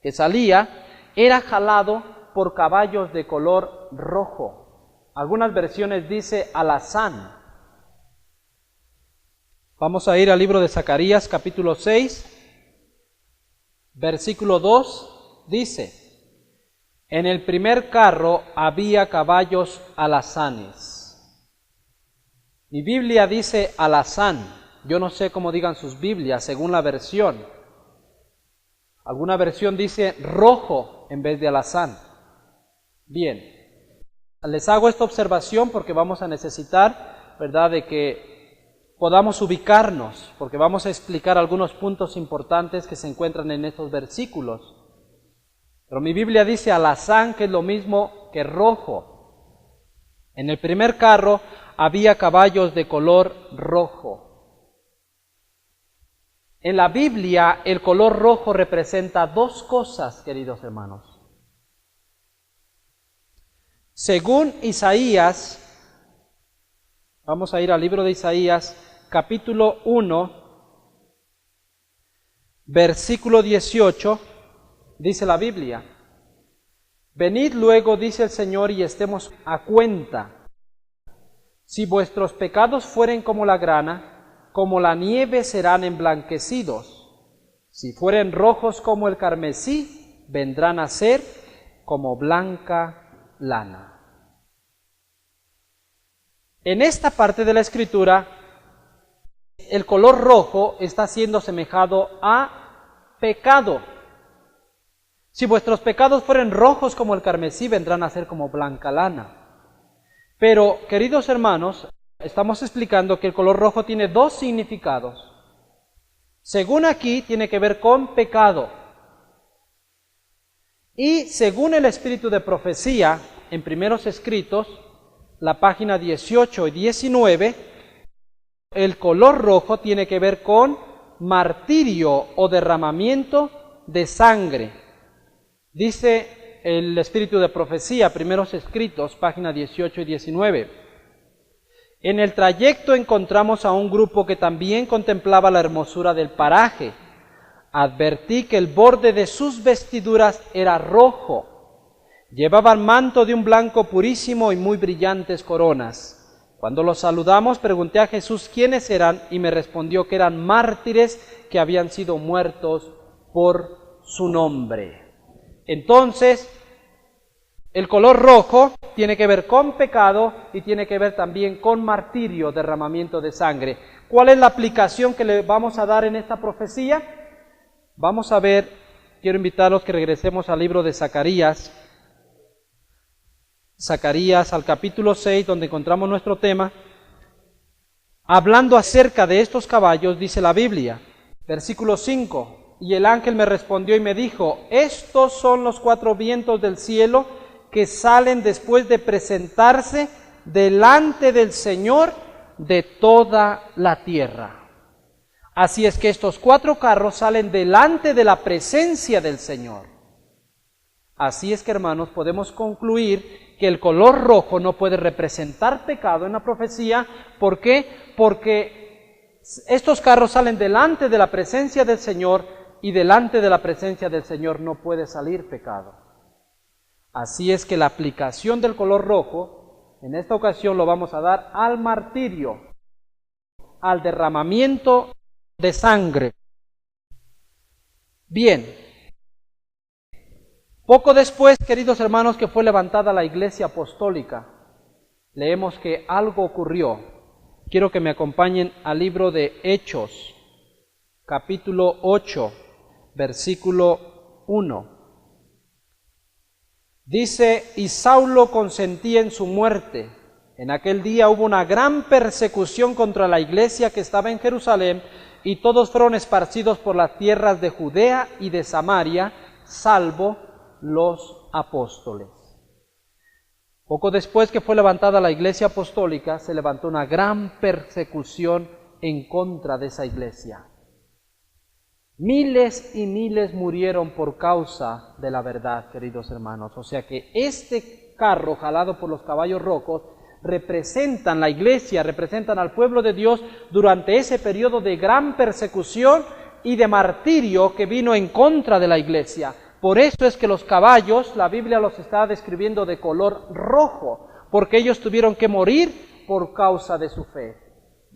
que salía era jalado por caballos de color rojo. Algunas versiones dice alazán. Vamos a ir al libro de Zacarías, capítulo 6, versículo 2, dice: en el primer carro había caballos alazanes. Mi Biblia dice alazán. Yo no sé cómo digan sus Biblias, según la versión. Alguna versión dice rojo en vez de alazán. Bien, les hago esta observación porque vamos a necesitar, ¿verdad?, de que podamos ubicarnos, porque vamos a explicar algunos puntos importantes que se encuentran en estos versículos. Pero mi Biblia dice alazán, que es lo mismo que rojo. En el primer carro había caballos de color rojo. En la Biblia el color rojo representa dos cosas, queridos hermanos. Según Isaías, vamos a ir al libro de Isaías, capítulo 1, versículo 18, dice la Biblia: venid luego, dice el Señor, y estemos a cuenta. Si vuestros pecados fueren como la grana, como la nieve serán emblanquecidos. Si fueren rojos como el carmesí, vendrán a ser como blanca lana. En esta parte de la Escritura, el color rojo está siendo semejado a pecado. Si vuestros pecados fueren rojos como el carmesí, vendrán a ser como blanca lana. Pero, queridos hermanos, estamos explicando que el color rojo tiene dos significados. Según aquí, tiene que ver con pecado. Y según el espíritu de profecía, en Primeros Escritos, la página 18 y 19, el color rojo tiene que ver con martirio o derramamiento de sangre. Dice el espíritu de profecía, Primeros Escritos, página 18 y 19. En el trayecto encontramos a un grupo que también contemplaba la hermosura del paraje. Advertí que el borde de sus vestiduras era rojo. Llevaban manto de un blanco purísimo y muy brillantes coronas. Cuando los saludamos, pregunté a Jesús quiénes eran y me respondió que eran mártires que habían sido muertos por su nombre. Entonces, el color rojo tiene que ver con pecado y tiene que ver también con martirio, derramamiento de sangre. ¿Cuál es la aplicación que le vamos a dar en esta profecía? Vamos a ver, quiero invitarlos que regresemos al libro de Zacarías. Zacarías al capítulo 6, donde encontramos nuestro tema. Hablando acerca de estos caballos, dice la Biblia, versículo 5. Y el ángel me respondió y me dijo: estos son los cuatro vientos del cielo que salen después de presentarse delante del Señor de toda la tierra. Así es que estos cuatro carros salen delante de la presencia del Señor. Así es que, hermanos, podemos concluir que el color rojo no puede representar pecado en la profecía. ¿Por qué? Porque estos carros salen delante de la presencia del Señor, y delante de la presencia del Señor no puede salir pecado. Así es que la aplicación del color rojo, en esta ocasión lo vamos a dar al martirio, al derramamiento de sangre. Bien, poco después, queridos hermanos, que fue levantada la iglesia apostólica, leemos que algo ocurrió. Quiero que me acompañen al libro de Hechos, capítulo 8, versículo 1. Dice: y Saulo consentía en su muerte. En aquel día hubo una gran persecución contra la iglesia que estaba en Jerusalén, y todos fueron esparcidos por las tierras de Judea y de Samaria, salvo los apóstoles. Poco después que fue levantada la iglesia apostólica, se levantó una gran persecución en contra de esa iglesia. Miles y miles murieron por causa de la verdad, queridos hermanos. O sea que este carro jalado por los caballos rojos representan la iglesia, representan al pueblo de Dios durante ese periodo de gran persecución y de martirio que vino en contra de la iglesia. Por eso es que los caballos, la Biblia los está describiendo de color rojo, porque ellos tuvieron que morir por causa de su fe.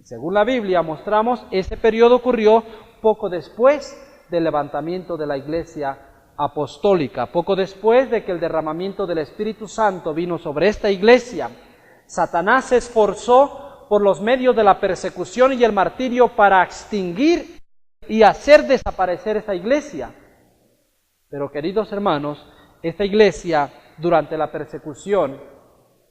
Según la Biblia mostramos, ese periodo ocurrió poco después del levantamiento de la iglesia apostólica, poco después de que el derramamiento del Espíritu Santo vino sobre esta iglesia. Satanás se esforzó por los medios de la persecución y el martirio para extinguir y hacer desaparecer esa iglesia. Pero, queridos hermanos, esta iglesia durante la persecución,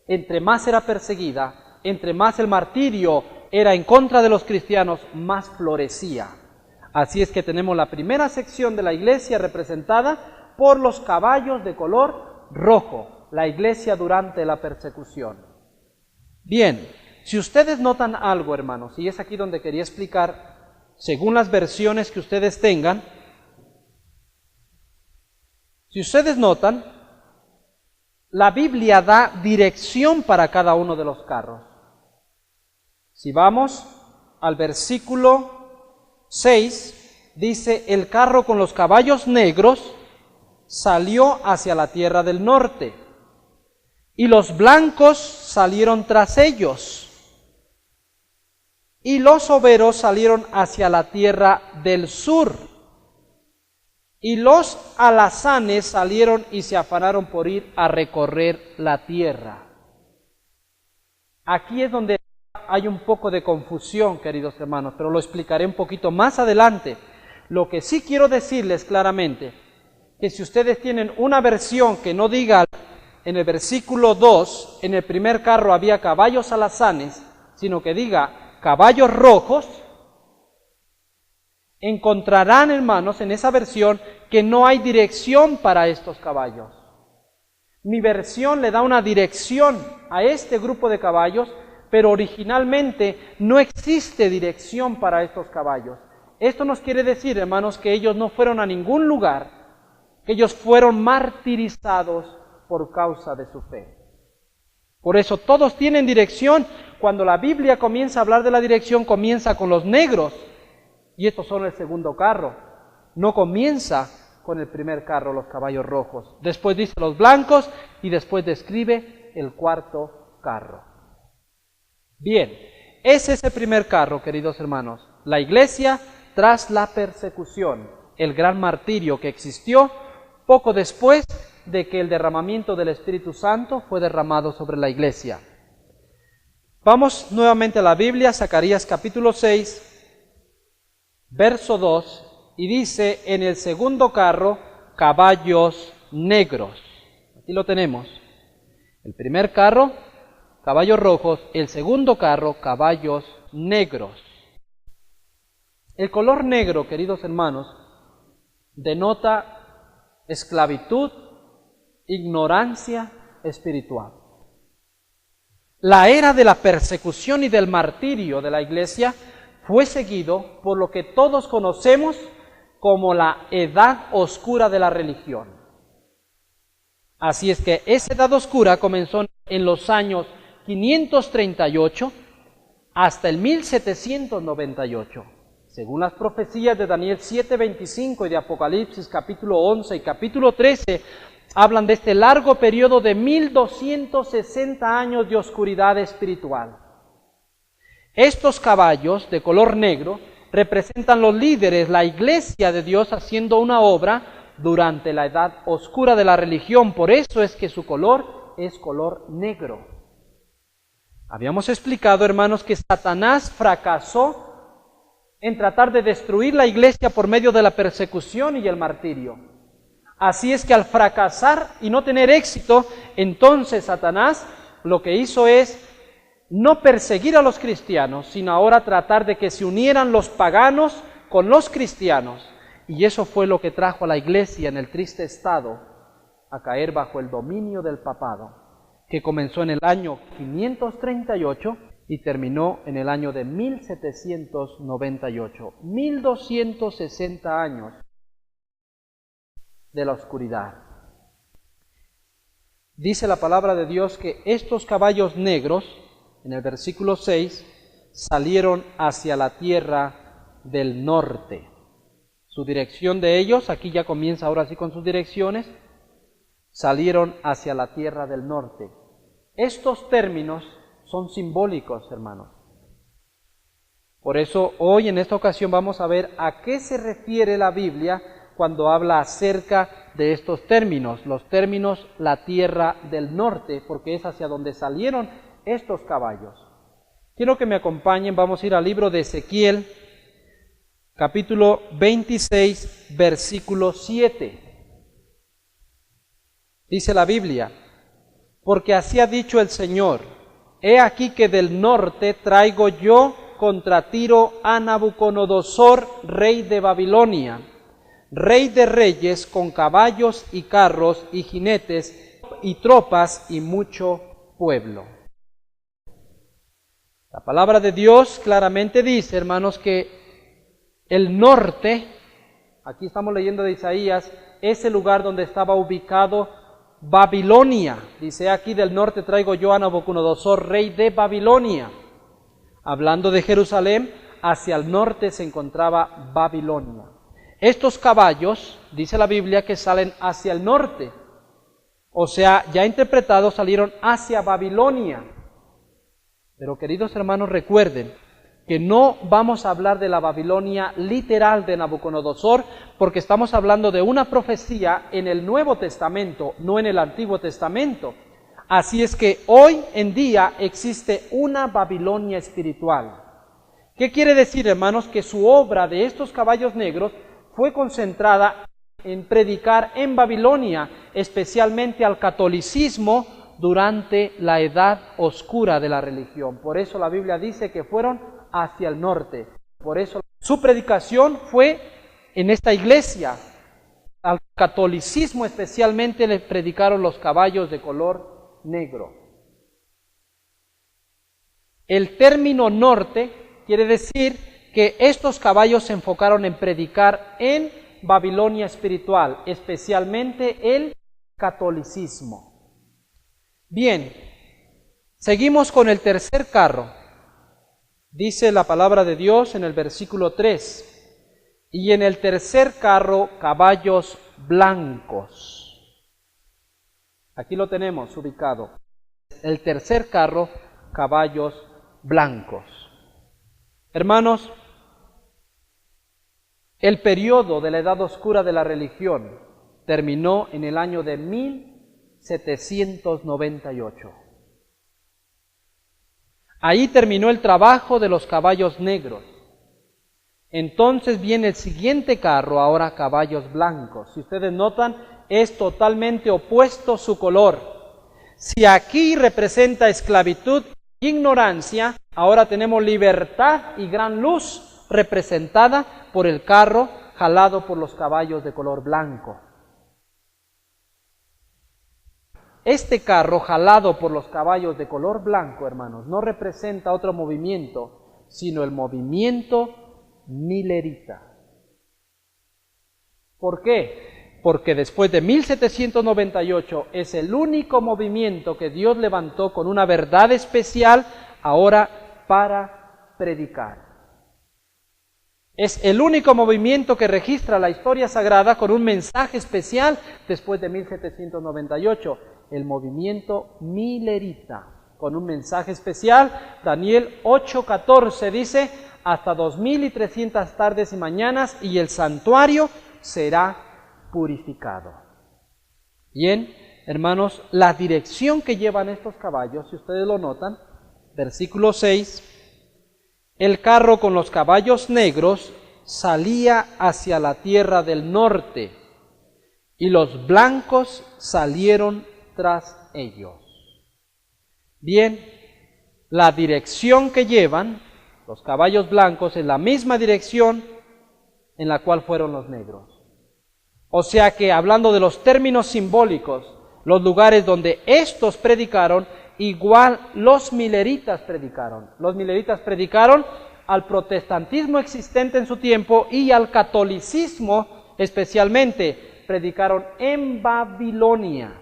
entre más era perseguida, entre más el martirio era en contra de los cristianos, más florecía. Así es que tenemos la primera sección de la iglesia representada por los caballos de color rojo, la iglesia durante la persecución. Bien, si ustedes notan algo, hermanos, y es aquí donde quería explicar, según las versiones que ustedes tengan, si ustedes notan, la Biblia da dirección para cada uno de los carros. Si vamos al versículo 6, dice, el carro con los caballos negros salió hacia la tierra del norte, y los blancos salieron tras ellos, y los overos salieron hacia la tierra del sur, y los alazanes salieron y se afanaron por ir a recorrer la tierra. Aquí es donde hay un poco de confusión, queridos hermanos, pero lo explicaré un poquito más adelante. Lo que sí quiero decirles claramente, que si ustedes tienen una versión que no diga en el versículo 2, en el primer carro había caballos alazanes, sino que diga caballos rojos, encontrarán, hermanos, en esa versión que no hay dirección para estos caballos. Mi versión le da una dirección a este grupo de caballos, pero originalmente no existe dirección para estos caballos. Esto nos quiere decir, hermanos, que ellos no fueron a ningún lugar, que ellos fueron martirizados por causa de su fe. Por eso todos tienen dirección. Cuando la Biblia comienza a hablar de la dirección, comienza con los negros, y estos son el segundo carro. No comienza con el primer carro, los caballos rojos. Después dice los blancos y después describe el cuarto carro. Bien, ese es el primer carro, queridos hermanos. La iglesia tras la persecución, el gran martirio que existió poco después de que el derramamiento del Espíritu Santo fue derramado sobre la iglesia. Vamos nuevamente a la Biblia, Zacarías capítulo 6, verso 2, y dice, en el segundo carro, caballos negros. Aquí lo tenemos. El primer carro, caballos rojos. El segundo carro, caballos negros. El color negro, queridos hermanos, denota esclavitud, ignorancia espiritual. La era de la persecución y del martirio de la iglesia fue seguido por lo que todos conocemos como la edad oscura de la religión. Así es que esa edad oscura comenzó en los años 538 hasta el 1798. Según las profecías de Daniel 7:25 y de Apocalipsis capítulo 11 y capítulo 13, hablan de este largo periodo de 1260 años de oscuridad espiritual. Estos caballos de color negro representan los líderes, la iglesia de Dios haciendo una obra durante la edad oscura de la religión. Por eso es que su color es color negro. Habíamos explicado, hermanos, que Satanás fracasó en tratar de destruir la iglesia por medio de la persecución y el martirio. Así es que al fracasar y no tener éxito, entonces Satanás lo que hizo es no perseguir a los cristianos, sino ahora tratar de que se unieran los paganos con los cristianos. Y eso fue lo que trajo a la iglesia en el triste estado a caer bajo el dominio del papado, que comenzó en el año 538 y terminó en el año de 1798. 1260 años de la oscuridad. Dice la palabra de Dios que estos caballos negros, en el versículo 6, salieron hacia la tierra del norte. Su dirección de ellos, aquí ya comienza ahora sí con sus direcciones, salieron hacia la tierra del norte. Estos términos son simbólicos, hermanos. Por eso hoy en esta ocasión vamos a ver a qué se refiere la Biblia cuando habla acerca de estos términos, los términos la tierra del norte, porque es hacia donde salieron estos caballos. Quiero que me acompañen, vamos a ir al libro de Ezequiel, capítulo 26, versículo 7. Dice la Biblia: porque así ha dicho el Señor, he aquí que del norte traigo yo contra Tiro a Nabucodonosor, rey de Babilonia, rey de reyes, con caballos y carros y jinetes y tropas y mucho pueblo. La palabra de Dios claramente dice, hermanos, que el norte, aquí estamos leyendo de Isaías, es el lugar donde estaba ubicado Babilonia. Dice: aquí del norte traigo yo a Nabucodonosor, rey de Babilonia. Hablando de Jerusalén, hacia el norte se encontraba Babilonia. Estos caballos, dice la Biblia, que salen hacia el norte. O sea, ya interpretados, salieron hacia Babilonia. Pero queridos hermanos, recuerden que no vamos a hablar de la Babilonia literal de Nabucodonosor, porque estamos hablando de una profecía en el Nuevo Testamento, no en el Antiguo Testamento. Así es que hoy en día existe una Babilonia espiritual. ¿Qué quiere decir, hermanos? Que su obra de estos caballos negros fue concentrada en predicar en Babilonia, especialmente al catolicismo durante la edad oscura de la religión. Por eso la Biblia dice que fueron hacia el norte. Por eso su predicación fue en esta iglesia. Al catolicismo especialmente le predicaron los caballos de color negro. El término norte quiere decir que estos caballos se enfocaron en predicar en Babilonia espiritual, especialmente el catolicismo. Bien, seguimos con el tercer carro. Dice la palabra de Dios en el versículo 3, y en el tercer carro caballos blancos. Aquí lo tenemos ubicado. El tercer carro, caballos blancos. Hermanos, el periodo de la edad oscura de la religión terminó en el año de 1798. Ahí terminó el trabajo de los caballos negros. Entonces viene el siguiente carro, ahora caballos blancos. Si ustedes notan, es totalmente opuesto su color. Si aquí representa esclavitud e ignorancia, ahora tenemos libertad y gran luz representada por el carro jalado por los caballos de color blanco. Este carro jalado por los caballos de color blanco, hermanos, no representa otro movimiento, sino el movimiento milerita. ¿Por qué? Porque después de 1798 es el único movimiento que Dios levantó con una verdad especial ahora para predicar. Es el único movimiento que registra la historia sagrada con un mensaje especial después de 1798. El movimiento milerita, con un mensaje especial. Daniel 8:14 dice: hasta 2300 tardes y mañanas y el santuario será purificado. Bien, hermanos, la dirección que llevan estos caballos, si ustedes lo notan, versículo 6, el carro con los caballos negros salía hacia la tierra del norte y los blancos salieron tras ellos. Bien, la dirección que llevan los caballos blancos es la misma dirección en la cual fueron los negros. O sea que, hablando de los términos simbólicos, los lugares donde estos predicaron igual los mileritas predicaron. Los mileritas predicaron al protestantismo existente en su tiempo y al catolicismo especialmente, predicaron en Babilonia.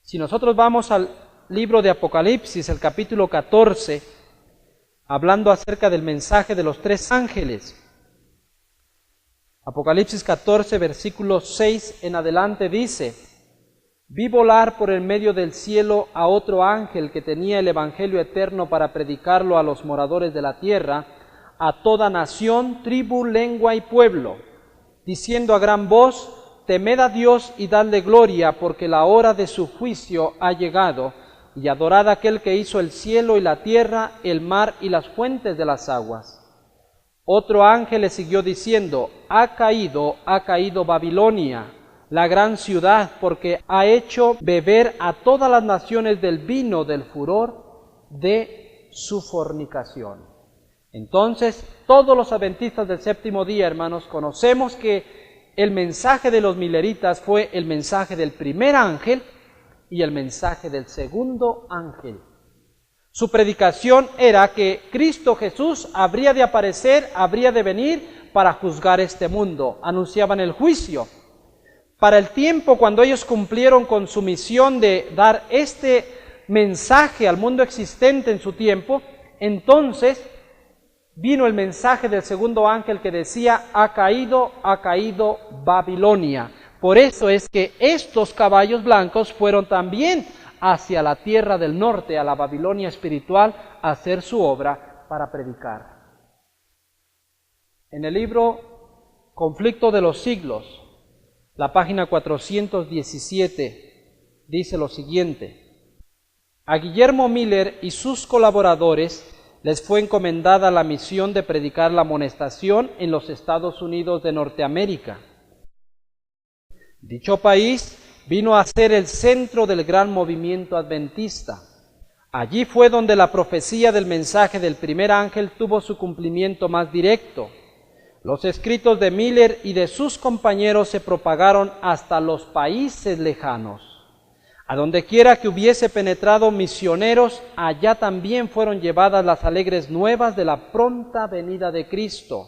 Si nosotros vamos al libro de Apocalipsis, el capítulo 14, hablando acerca del mensaje de los tres ángeles. Apocalipsis 14, versículo 6 en adelante dice: vi volar por el medio del cielo a otro ángel que tenía el evangelio eterno para predicarlo a los moradores de la tierra, a toda nación, tribu, lengua y pueblo, diciendo a gran voz: temed a Dios y dadle gloria, porque la hora de su juicio ha llegado, y adorad a aquel que hizo el cielo y la tierra, el mar y las fuentes de las aguas. Otro ángel le siguió diciendo: ha caído Babilonia, la gran ciudad, porque ha hecho beber a todas las naciones del vino del furor de su fornicación. Entonces, todos los adventistas del séptimo día, hermanos, conocemos que el mensaje de los mileritas fue el mensaje del primer ángel y el mensaje del segundo ángel. Su predicación era que Cristo Jesús habría de aparecer, habría de venir para juzgar este mundo. Anunciaban el juicio. Para el tiempo cuando ellos cumplieron con su misión de dar este mensaje al mundo existente en su tiempo, entonces vino el mensaje del segundo ángel que decía: ha caído Babilonia. Por eso es que estos caballos blancos fueron también hacia la tierra del norte, a la Babilonia espiritual, a hacer su obra para predicar. En el libro Conflicto de los Siglos, la página 417, dice lo siguiente: a Guillermo Miller y sus colaboradores les fue encomendada la misión de predicar la amonestación en los Estados Unidos de Norteamérica. Dicho país vino a ser el centro del gran movimiento adventista. Allí fue donde la profecía del mensaje del primer ángel tuvo su cumplimiento más directo. Los escritos de Miller y de sus compañeros se propagaron hasta los países lejanos. A donde quiera que hubiese penetrado misioneros, allá también fueron llevadas las alegres nuevas de la pronta venida de Cristo.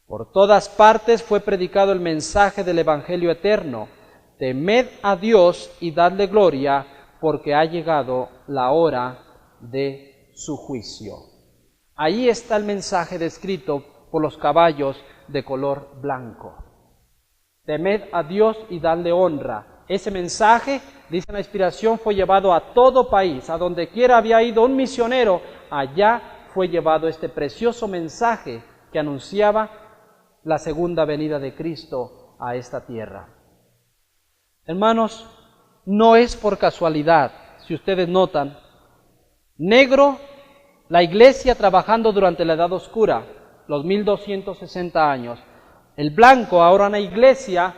Por todas partes fue predicado el mensaje del Evangelio eterno: temed a Dios y dadle gloria, porque ha llegado la hora de su juicio. Ahí está el mensaje descrito por los caballos de color blanco. Temed a Dios y dadle honra. Ese mensaje, dice la inspiración, fue llevado a todo país. A donde quiera había ido un misionero, allá fue llevado este precioso mensaje que anunciaba la segunda venida de Cristo a esta tierra. Hermanos, no es por casualidad, si ustedes notan, negro, la iglesia trabajando durante la Edad Oscura, los 1260 años. El blanco, ahora una iglesia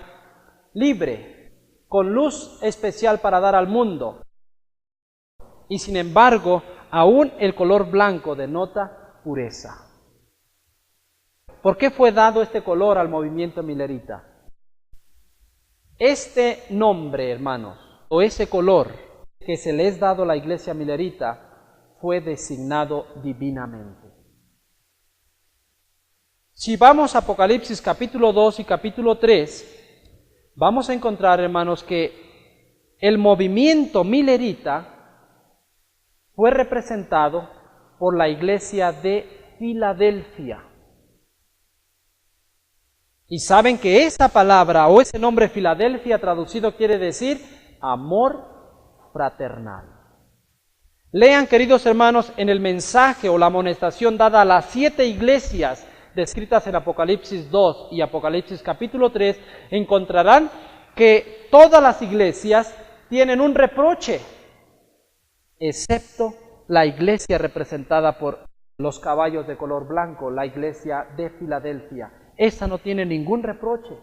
libre, con luz especial para dar al mundo. Y sin embargo, aún el color blanco denota pureza. ¿Por qué fue dado este color al movimiento milerita? Este nombre, hermanos, o ese color que se le es dado a la iglesia milerita, fue designado divinamente. Si vamos a Apocalipsis capítulo 2 y capítulo 3, vamos a encontrar, hermanos, que el movimiento milerita fue representado por la iglesia de Filadelfia. Y saben que esa palabra o ese nombre Filadelfia traducido quiere decir amor fraternal. Lean, queridos hermanos, en el mensaje o la amonestación dada a las 7 iglesias descritas en Apocalipsis 2 y Apocalipsis capítulo 3, encontrarán que todas las iglesias tienen un reproche, excepto la iglesia representada por los caballos de color blanco, la iglesia de Filadelfia. Esa no tiene ningún reproche.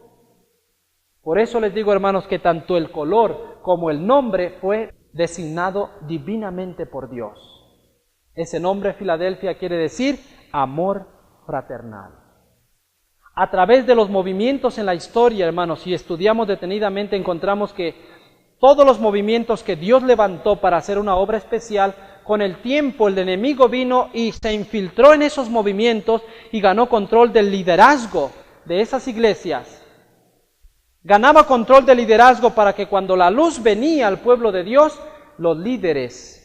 Por eso les digo, hermanos, que tanto el color como el nombre fue designado divinamente por Dios. Ese nombre Filadelfia quiere decir amor fraternal. A través de los movimientos en la historia, hermanos, si estudiamos detenidamente, encontramos que todos los movimientos que Dios levantó para hacer una obra especial, con el tiempo el enemigo vino y se infiltró en esos movimientos y ganó control del liderazgo de esas iglesias. Ganaba control del liderazgo para que cuando la luz venía al pueblo de Dios, los líderes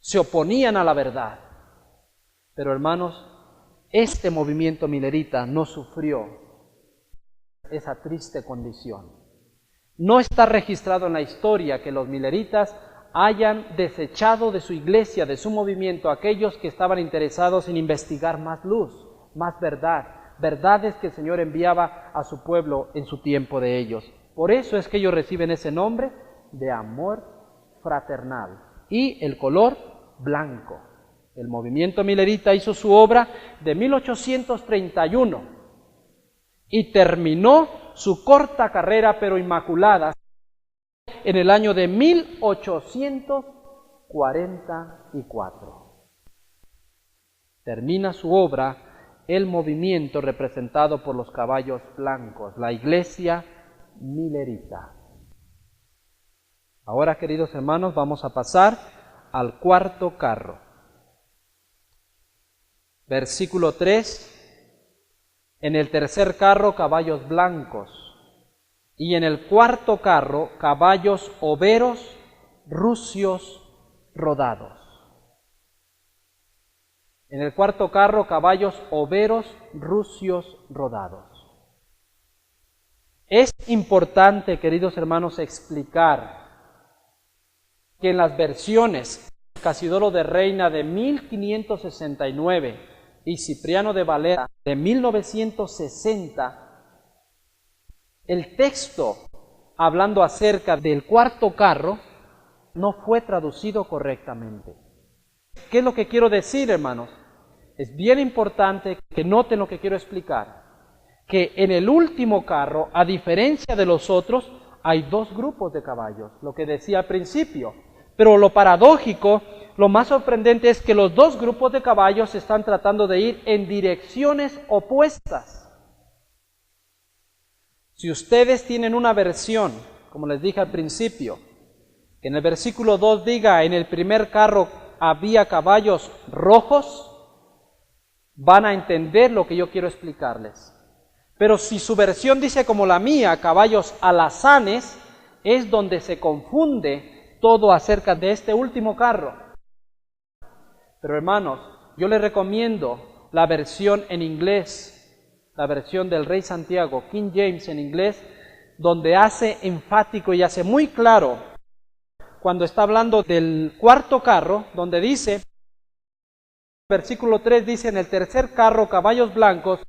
se oponían a la verdad. Pero hermanos, este movimiento milerita no sufrió esa triste condición. No está registrado en la historia que los mileritas hayan desechado de su iglesia, de su movimiento, a aquellos que estaban interesados en investigar más luz, más verdad, verdades que el Señor enviaba a su pueblo en su tiempo de ellos. Por eso es que ellos reciben ese nombre de amor fraternal y el color blanco. El movimiento milerita hizo su obra de 1831 y terminó su corta carrera, pero inmaculada, en el año de 1844. Termina su obra el movimiento representado por los caballos blancos, la iglesia milerita. Ahora, queridos hermanos, vamos a pasar al cuarto carro. Versículo 3. En el tercer carro, caballos blancos, y en el cuarto carro, caballos overos, rucios, rodados. En el cuarto carro, caballos overos, rucios, rodados. Es importante, queridos hermanos, explicar que en las versiones Casidoro de Reina de 1569 y Cipriano de Valera de 1960, el texto hablando acerca del cuarto carro no fue traducido correctamente. ¿Qué es lo que quiero decir, hermanos? Es bien importante que noten lo que quiero explicar, que en el último carro, a diferencia de los otros, hay dos grupos de caballos, lo que decía al principio. Pero lo paradójico, lo más sorprendente es que los dos grupos de caballos están tratando de ir en direcciones opuestas. Si ustedes tienen una versión, como les dije al principio, que en el versículo 2 diga, en el primer carro había caballos rojos, van a entender lo que yo quiero explicarles. Pero si su versión dice como la mía, caballos alazanes, es donde se confunde todo acerca de este último carro. Pero hermanos, yo les recomiendo la versión en inglés, la versión del Rey Santiago, King James en inglés, donde hace enfático y hace muy claro, cuando está hablando del cuarto carro, donde dice, versículo 3 dice, en el tercer carro caballos blancos,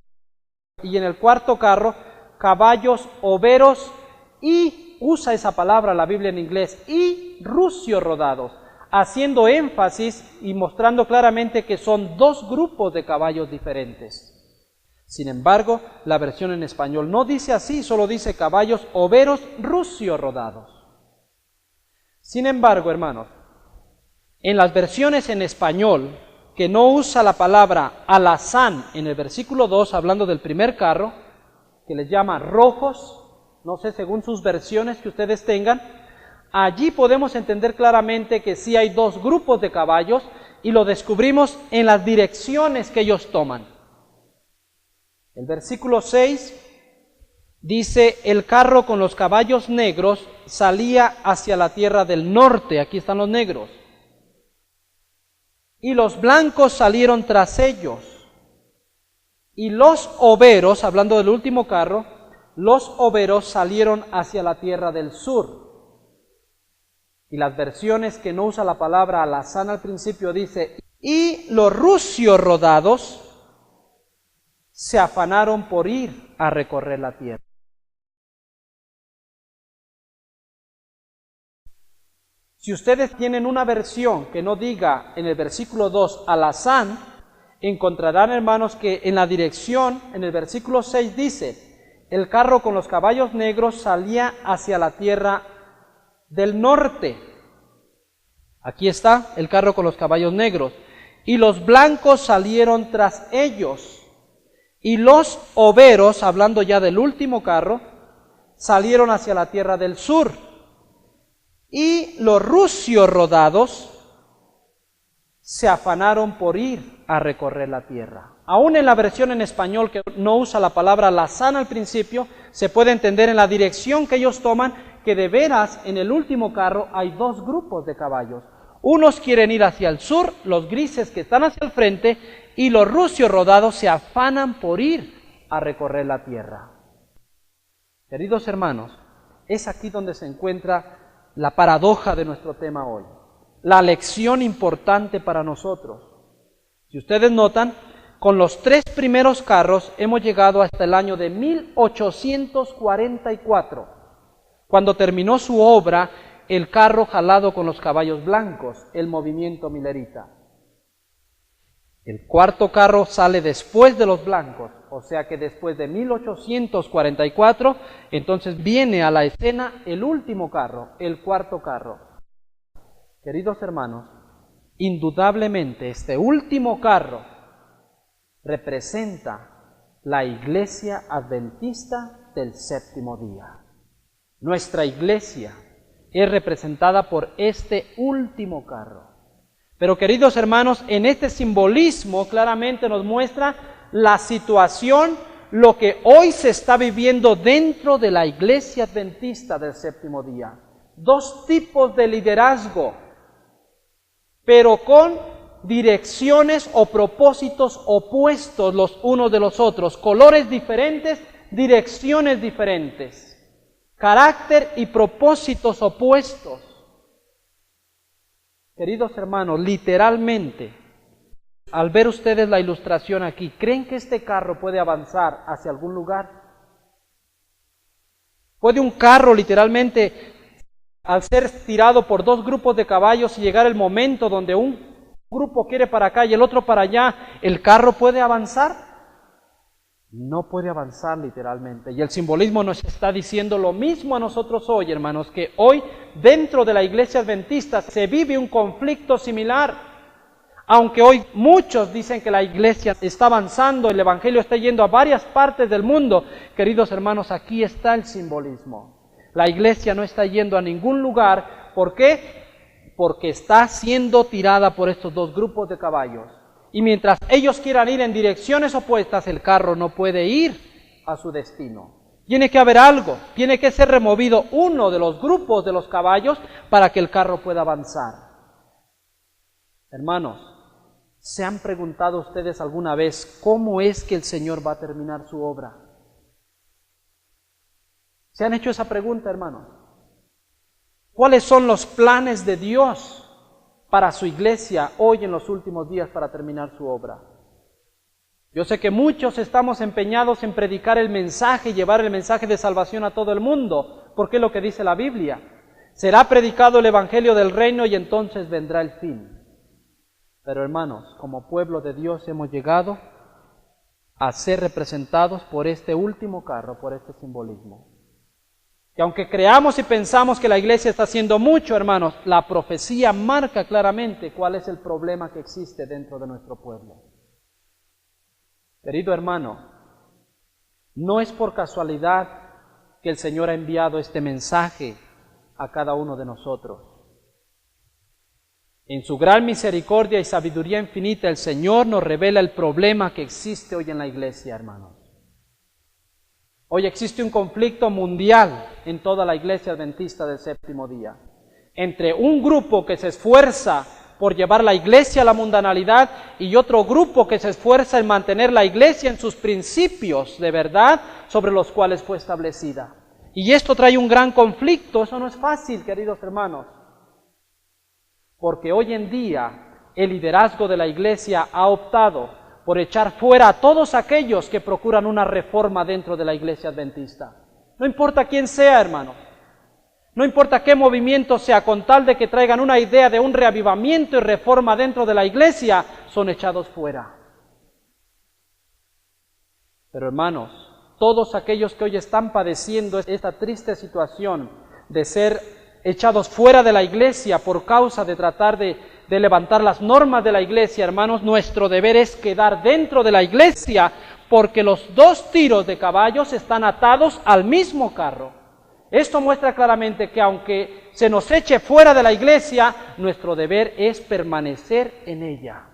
y en el cuarto carro caballos overos, y usa esa palabra la Biblia en inglés, y rucios rodados, haciendo énfasis y mostrando claramente que son dos grupos de caballos diferentes. Sin embargo, la versión en español no dice así, solo dice caballos overos, rucios rodados. Sin embargo, hermanos, en las versiones en español, que no usa la palabra alazán en el versículo 2, hablando del primer carro, que les llama rojos, no sé, según sus versiones que ustedes tengan, allí podemos entender claramente que sí hay dos grupos de caballos y lo descubrimos en las direcciones que ellos toman. El versículo 6 dice, el carro con los caballos negros salía hacia la tierra del norte, aquí están los negros, y los blancos salieron tras ellos, y los overos, hablando del último carro, los overos salieron hacia la tierra del sur. Y las versiones que no usa la palabra alazán al principio dice, y los rucios rodados se afanaron por ir a recorrer la tierra. Si ustedes tienen una versión que no diga en el versículo 2 alazán, encontrarán, hermanos, que en la dirección, en el versículo 6 dice, el carro con los caballos negros salía hacia la tierra del norte. Aquí está el carro con los caballos negros. Y los blancos salieron tras ellos. Y los overos, hablando ya del último carro, salieron hacia la tierra del sur. Y los rucios rodados se afanaron por ir a recorrer la tierra. Aún en la versión en español que no usa la palabra lazán al principio, se puede entender en la dirección que ellos toman que de veras en el último carro hay dos grupos de caballos. Unos quieren ir hacia el sur, los grises que están hacia el frente, y los rucios rodados se afanan por ir a recorrer la tierra. Queridos hermanos, es aquí donde se encuentra la paradoja de nuestro tema hoy, la lección importante para nosotros. Si ustedes notan, con los tres primeros carros hemos llegado hasta el año de 1844, cuando terminó su obra el carro jalado con los caballos blancos, el movimiento milerita. El cuarto carro sale después de los blancos, o sea que después de 1844, entonces viene a la escena el último carro, el cuarto carro. Queridos hermanos, indudablemente este último carro representa la Iglesia Adventista del séptimo día. Nuestra iglesia es representada por este último carro. Pero queridos hermanos, en este simbolismo claramente nos muestra la situación, lo que hoy se está viviendo dentro de la Iglesia Adventista del séptimo día. Dos tipos de liderazgo, pero con direcciones o propósitos opuestos los unos de los otros, colores diferentes, direcciones diferentes, carácter y propósitos opuestos. Queridos hermanos, literalmente, al ver ustedes la ilustración aquí, ¿creen que este carro puede avanzar hacia algún lugar? ¿Puede un carro literalmente, al ser tirado por dos grupos de caballos y llegar el momento donde un grupo quiere para acá y el otro para allá, el carro puede avanzar? No puede avanzar literalmente. Y el simbolismo nos está diciendo lo mismo a nosotros hoy, hermanos, que hoy dentro de la iglesia adventista se vive un conflicto similar. Aunque hoy muchos dicen que la iglesia está avanzando, el evangelio está yendo a varias partes del mundo, queridos hermanos, aquí está el simbolismo. La iglesia no está yendo a ningún lugar. ¿Por qué? Porque está siendo tirada por estos dos grupos de caballos. Y mientras ellos quieran ir en direcciones opuestas, el carro no puede ir a su destino. Tiene que haber algo, tiene que ser removido uno de los grupos de los caballos para que el carro pueda avanzar. Hermanos, ¿se han preguntado ustedes alguna vez cómo es que el Señor va a terminar su obra? ¿Se han hecho esa pregunta, hermanos? ¿Cuáles son los planes de Dios para su iglesia hoy en los últimos días para terminar su obra? Yo sé que muchos estamos empeñados en predicar el mensaje y llevar el mensaje de salvación a todo el mundo, porque es lo que dice la Biblia. Será predicado el evangelio del reino y entonces vendrá el fin. Pero hermanos, como pueblo de Dios hemos llegado a ser representados por este último carro, por este simbolismo. Que aunque creamos y pensamos que la iglesia está haciendo mucho, hermanos, la profecía marca claramente cuál es el problema que existe dentro de nuestro pueblo. Querido hermano, no es por casualidad que el Señor ha enviado este mensaje a cada uno de nosotros. En su gran misericordia y sabiduría infinita, el Señor nos revela el problema que existe hoy en la iglesia, hermanos. Hoy existe un conflicto mundial en toda la iglesia adventista del séptimo día, entre un grupo que se esfuerza por llevar la iglesia a la mundanalidad y otro grupo que se esfuerza en mantener la iglesia en sus principios de verdad sobre los cuales fue establecida. Y esto trae un gran conflicto. Eso no es fácil, queridos hermanos, porque hoy en día el liderazgo de la iglesia ha optado por echar fuera a todos aquellos que procuran una reforma dentro de la iglesia adventista. No importa quién sea, hermano. No importa qué movimiento sea, con tal de que traigan una idea de un reavivamiento y reforma dentro de la iglesia, son echados fuera. Pero hermanos, todos aquellos que hoy están padeciendo esta triste situación de ser echados fuera de la iglesia por causa de tratar de levantar las normas de la iglesia, hermanos, nuestro deber es quedar dentro de la iglesia, porque los dos tiros de caballos están atados al mismo carro. Esto muestra claramente que aunque se nos eche fuera de la iglesia, nuestro deber es permanecer en ella.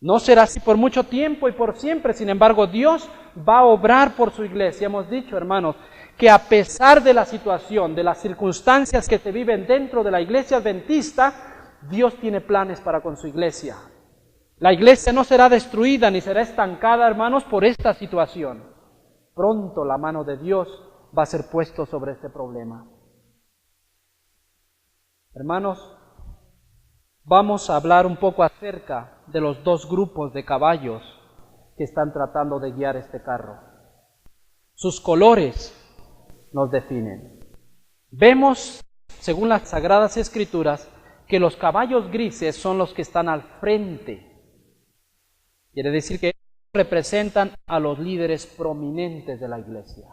No será así por mucho tiempo y por siempre, sin embargo, Dios va a obrar por su iglesia. Hemos dicho, hermanos, que a pesar de la situación, de las circunstancias que se viven dentro de la iglesia adventista, Dios tiene planes para con su iglesia. La iglesia no será destruida ni será estancada, hermanos, por esta situación. Pronto la mano de Dios va a ser puesta sobre este problema. Hermanos, vamos a hablar un poco acerca de los dos grupos de caballos que están tratando de guiar este carro. Sus colores nos definen. Vemos, según las Sagradas Escrituras, que los caballos grises son los que están al frente. Quiere decir que representan a los líderes prominentes de la iglesia.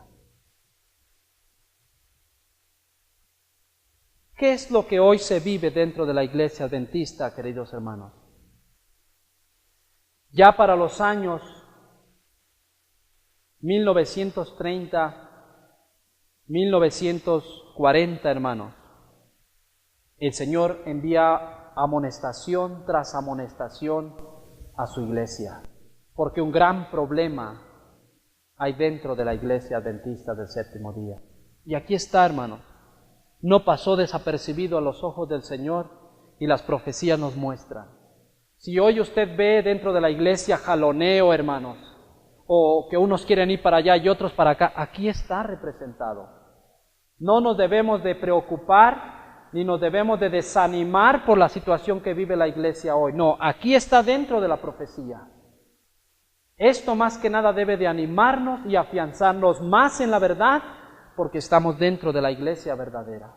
¿Qué es lo que hoy se vive dentro de la iglesia adventista, queridos hermanos? Ya para los años 1930, 1940, hermanos, el Señor envía amonestación tras amonestación a su iglesia, porque un gran problema hay dentro de la iglesia adventista del séptimo día. Y aquí está, hermano, no pasó desapercibido a los ojos del Señor y las profecías nos muestran. Si hoy usted ve dentro de la iglesia jaloneo, hermanos, o que unos quieren ir para allá y otros para acá, aquí está representado. No nos debemos de preocupar ni nos debemos de desanimar por la situación que vive la iglesia hoy. No, aquí está dentro de la profecía. Esto más que nada debe de animarnos y afianzarnos más en la verdad, porque estamos dentro de la iglesia verdadera.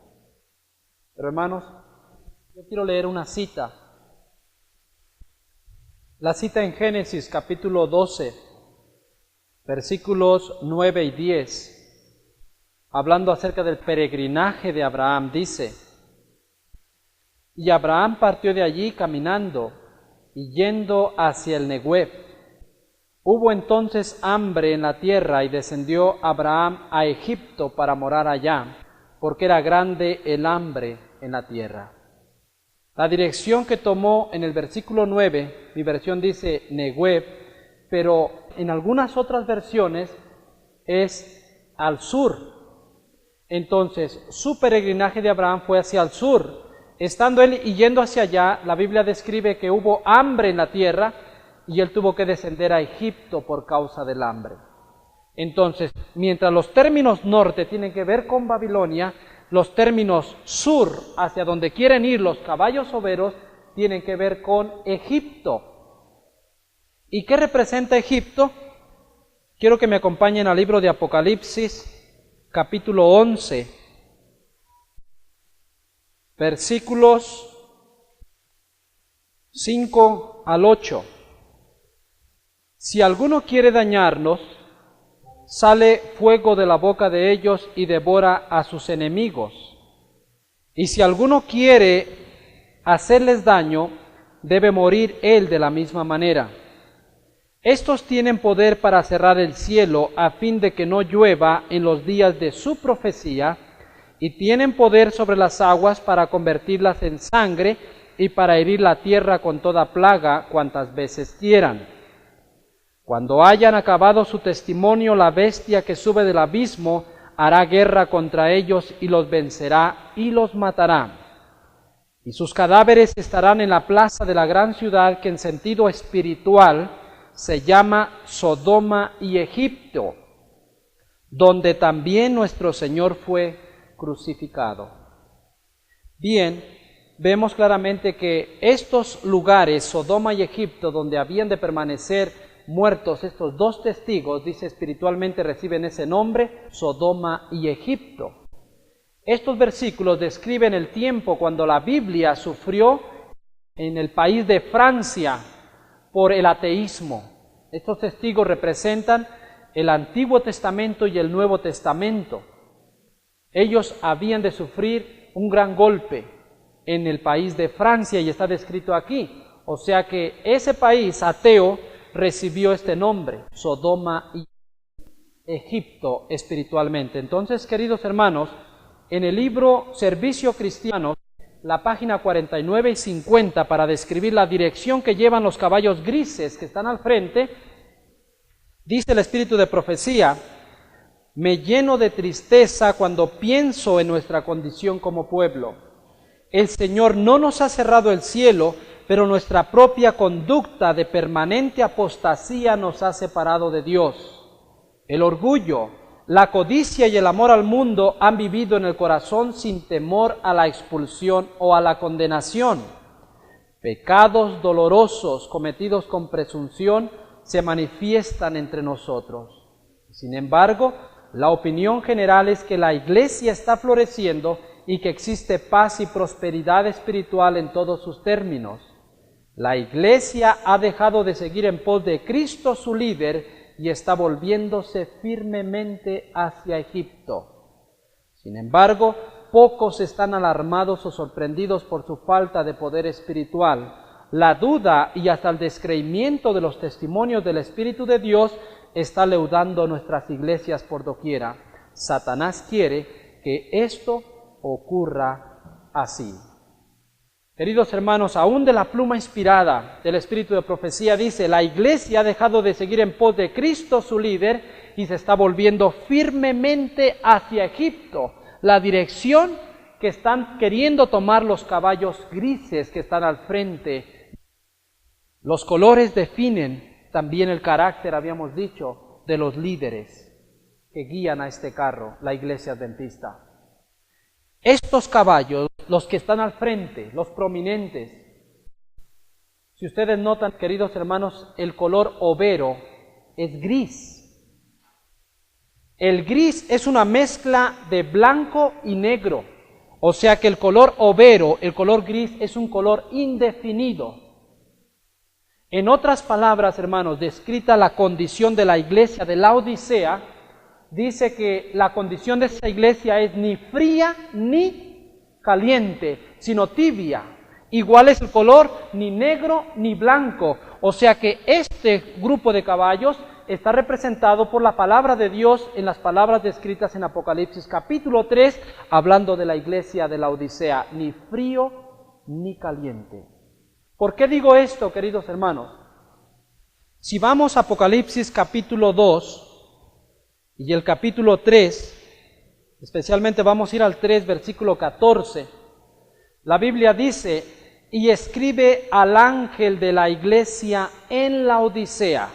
Pero hermanos, yo quiero leer una cita. La cita en Génesis capítulo 12, versículos 9 y 10, hablando acerca del peregrinaje de Abraham, dice: Y Abraham partió de allí caminando y yendo hacia el Neguev. Hubo entonces hambre en la tierra y descendió Abraham a Egipto para morar allá, porque era grande el hambre en la tierra. La dirección que tomó en el versículo 9, mi versión dice Neguev, pero en algunas otras versiones es al sur. Entonces, su peregrinaje de Abraham fue hacia el sur. Estando él y yendo hacia allá, la Biblia describe que hubo hambre en la tierra y él tuvo que descender a Egipto por causa del hambre. Entonces, mientras los términos norte tienen que ver con Babilonia, los términos sur, hacia donde quieren ir los caballos overos, tienen que ver con Egipto. ¿Y qué representa Egipto? Quiero que me acompañen al libro de Apocalipsis, capítulo 11, versículos 5 al 8. Si alguno quiere dañarnos, sale fuego de la boca de ellos y devora a sus enemigos. Y si alguno quiere hacerles daño, debe morir él de la misma manera. Estos tienen poder para cerrar el cielo a fin de que no llueva en los días de su profecía, y tienen poder sobre las aguas para convertirlas en sangre y para herir la tierra con toda plaga cuantas veces quieran. Cuando hayan acabado su testimonio, la bestia que sube del abismo hará guerra contra ellos y los vencerá y los matará. Y sus cadáveres estarán en la plaza de la gran ciudad que en sentido espiritual se llama Sodoma y Egipto, donde también nuestro Señor fue crucificado. Bien, vemos claramente que estos lugares, Sodoma y Egipto, donde habían de permanecer muertos estos dos testigos, dice espiritualmente reciben ese nombre, Sodoma y Egipto. Estos versículos describen el tiempo cuando la Biblia sufrió en el país de Francia por el ateísmo. Estos testigos representan el Antiguo Testamento y el Nuevo Testamento. Ellos habían de sufrir un gran golpe en el país de Francia y está descrito aquí. O sea que ese país ateo recibió este nombre, Sodoma y Egipto espiritualmente. Entonces, queridos hermanos, en el libro Servicio Cristiano, la página 49 y 50, para describir la dirección que llevan los caballos grises que están al frente, dice el Espíritu de Profecía: me lleno de tristeza cuando pienso en nuestra condición como pueblo. El Señor no nos ha cerrado el cielo, pero nuestra propia conducta de permanente apostasía nos ha separado de Dios. El orgullo, la codicia y el amor al mundo han vivido en el corazón sin temor a la expulsión o a la condenación. Pecados dolorosos cometidos con presunción se manifiestan entre nosotros. Sin embargo, la opinión general es que la Iglesia está floreciendo y que existe paz y prosperidad espiritual en todos sus términos. La Iglesia ha dejado de seguir en pos de Cristo su líder y está volviéndose firmemente hacia Egipto. Sin embargo, pocos están alarmados o sorprendidos por su falta de poder espiritual. La duda y hasta el descreimiento de los testimonios del Espíritu de Dios está leudando nuestras iglesias por doquiera. Satanás quiere que esto ocurra así. Queridos hermanos, aún de la pluma inspirada del Espíritu de Profecía dice: la Iglesia ha dejado de seguir en pos de Cristo su líder y se está volviendo firmemente hacia Egipto, la dirección que están queriendo tomar los caballos grises que están al frente. Los colores definen también el carácter, habíamos dicho, de los líderes que guían a este carro, la Iglesia Adventista. Estos caballos, los que están al frente, los prominentes, si ustedes notan, queridos hermanos, el color overo es gris. El gris es una mezcla de blanco y negro, o sea que el color overo, el color gris, es un color indefinido. En otras palabras, hermanos, descrita la condición de la iglesia de Laodicea, dice que la condición de esa iglesia es ni fría ni caliente, sino tibia. Igual es el color, ni negro ni blanco. O sea que este grupo de caballos está representado por la palabra de Dios en las palabras descritas en Apocalipsis capítulo 3, hablando de la iglesia de Laodicea, ni frío ni caliente. ¿Por qué digo esto, queridos hermanos? Si vamos a Apocalipsis capítulo 2, y el capítulo 3, especialmente vamos a ir al 3, versículo 14. La Biblia dice: y escribe al ángel de la iglesia en Laodicea: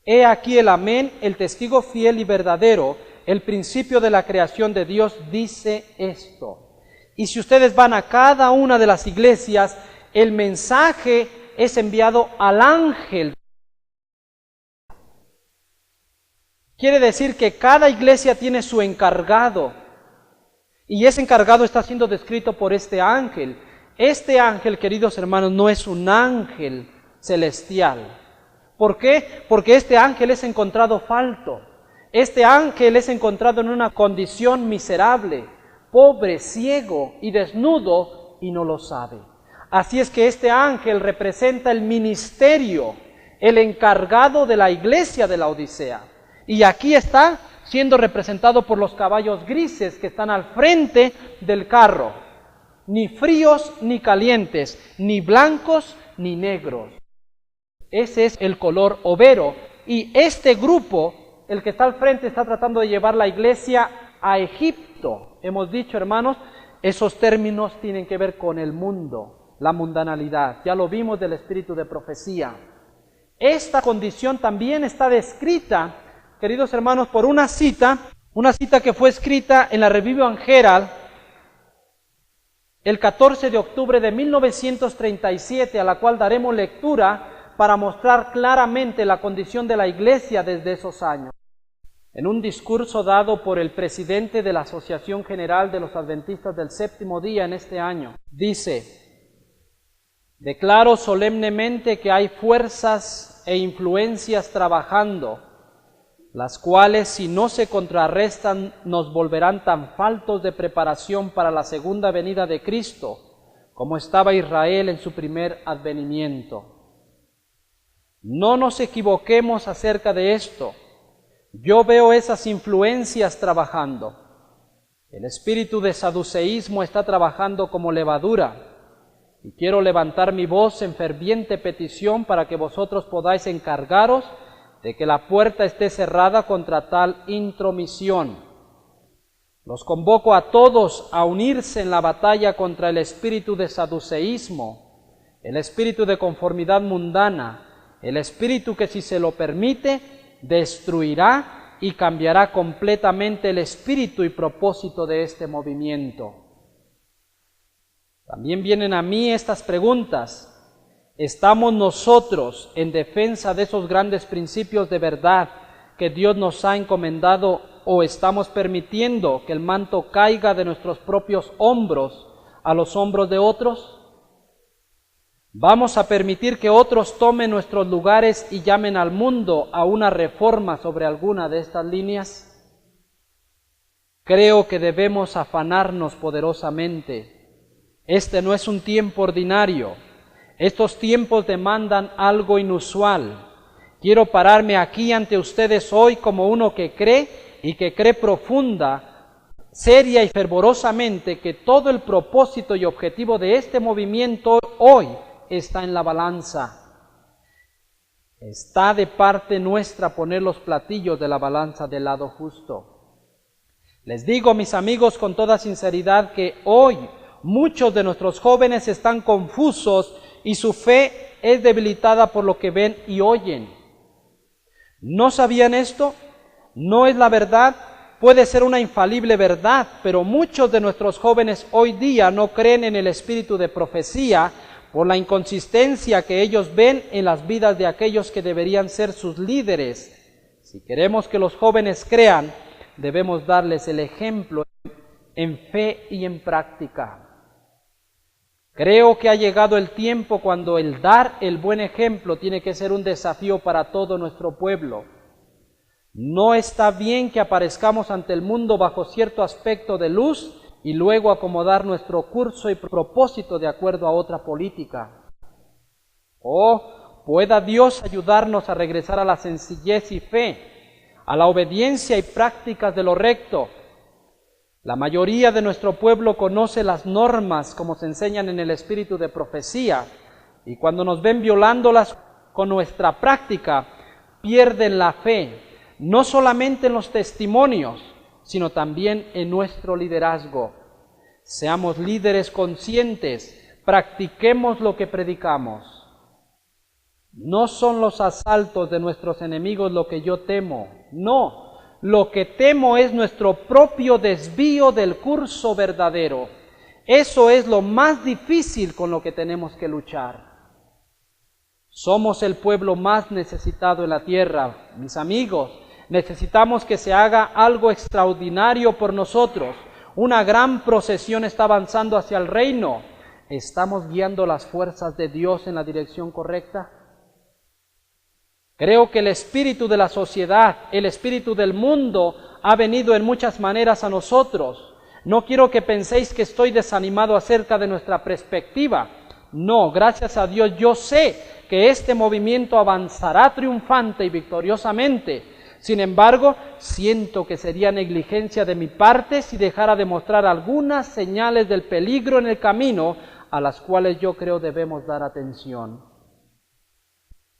he aquí el amén, el testigo fiel y verdadero, el principio de la creación de Dios, dice esto. Y si ustedes van a cada una de las iglesias, el mensaje es enviado al ángel. Quiere decir que cada iglesia tiene su encargado, y ese encargado está siendo descrito por este ángel. Este ángel, queridos hermanos, no es un ángel celestial. ¿Por qué? Porque este ángel es encontrado falto. Este ángel es encontrado en una condición miserable, pobre, ciego y desnudo, y no lo sabe. Así es que este ángel representa el ministerio, el encargado de la iglesia de Laodicea. Y aquí está siendo representado por los caballos grises que están al frente del carro. Ni fríos ni calientes, ni blancos ni negros. Ese es el color overo. Y este grupo, el que está al frente, está tratando de llevar la iglesia a Egipto. Hemos dicho, hermanos, esos términos tienen que ver con el mundo, la mundanalidad. Ya lo vimos del Espíritu de Profecía. Esta condición también está descrita, queridos hermanos, por una cita que fue escrita en la Review and Herald el 14 de octubre de 1937, a la cual daremos lectura para mostrar claramente la condición de la iglesia desde esos años. En un discurso dado por el presidente de la Asociación General de los Adventistas del Séptimo Día en este año, dice: declaro solemnemente que hay fuerzas e influencias trabajando, las cuales, si no se contrarrestan, nos volverán tan faltos de preparación para la segunda venida de Cristo, como estaba Israel en su primer advenimiento. No nos equivoquemos acerca de esto. Yo veo esas influencias trabajando. El espíritu de saduceísmo está trabajando como levadura. Y quiero levantar mi voz en ferviente petición para que vosotros podáis encargaros de que la puerta esté cerrada contra tal intromisión. Los convoco a todos a unirse en la batalla contra el espíritu de saduceísmo, el espíritu de conformidad mundana, el espíritu que, si se lo permite, destruirá y cambiará completamente el espíritu y propósito de este movimiento. También vienen a mí estas preguntas. ¿Estamos nosotros en defensa de esos grandes principios de verdad que Dios nos ha encomendado, o estamos permitiendo que el manto caiga de nuestros propios hombros a los hombros de otros? ¿Vamos a permitir que otros tomen nuestros lugares y llamen al mundo a una reforma sobre alguna de estas líneas? Creo que debemos afanarnos poderosamente. Este no es un tiempo ordinario. Estos tiempos demandan algo inusual. Quiero pararme aquí ante ustedes hoy como uno que cree y que cree profunda, seria y fervorosamente que todo el propósito y objetivo de este movimiento hoy está en la balanza. Está de parte nuestra poner los platillos de la balanza del lado justo. Les digo, mis amigos, con toda sinceridad, que hoy muchos de nuestros jóvenes están confusos y su fe es debilitada por lo que ven y oyen. ¿No sabían esto? No es la verdad. Puede ser una infalible verdad, pero muchos de nuestros jóvenes hoy día no creen en el espíritu de profecía por la inconsistencia que ellos ven en las vidas de aquellos que deberían ser sus líderes. Si queremos que los jóvenes crean, debemos darles el ejemplo en fe y en práctica. Creo que ha llegado el tiempo cuando el dar el buen ejemplo tiene que ser un desafío para todo nuestro pueblo. No está bien que aparezcamos ante el mundo bajo cierto aspecto de luz y luego acomodar nuestro curso y propósito de acuerdo a otra política. Pueda Dios ayudarnos a regresar a la sencillez y fe, a la obediencia y prácticas de lo recto. La mayoría de nuestro pueblo conoce las normas como se enseñan en el espíritu de profecía, y cuando nos ven violándolas con nuestra práctica, pierden la fe, no solamente en los testimonios, sino también en nuestro liderazgo. Seamos líderes conscientes, practiquemos lo que predicamos. No son los asaltos de nuestros enemigos lo que yo temo, no. Lo que temo es nuestro propio desvío del curso verdadero. Eso es lo más difícil con lo que tenemos que luchar. Somos el pueblo más necesitado en la tierra, mis amigos. Necesitamos que se haga algo extraordinario por nosotros. Una gran procesión está avanzando hacia el reino. ¿Estamos guiando las fuerzas de Dios en la dirección correcta? Creo que el espíritu de la sociedad, el espíritu del mundo, ha venido en muchas maneras a nosotros. No quiero que penséis que estoy desanimado acerca de nuestra perspectiva. No, gracias a Dios yo sé que este movimiento avanzará triunfante y victoriosamente. Sin embargo, siento que sería negligencia de mi parte si dejara de mostrar algunas señales del peligro en el camino a las cuales yo creo debemos dar atención.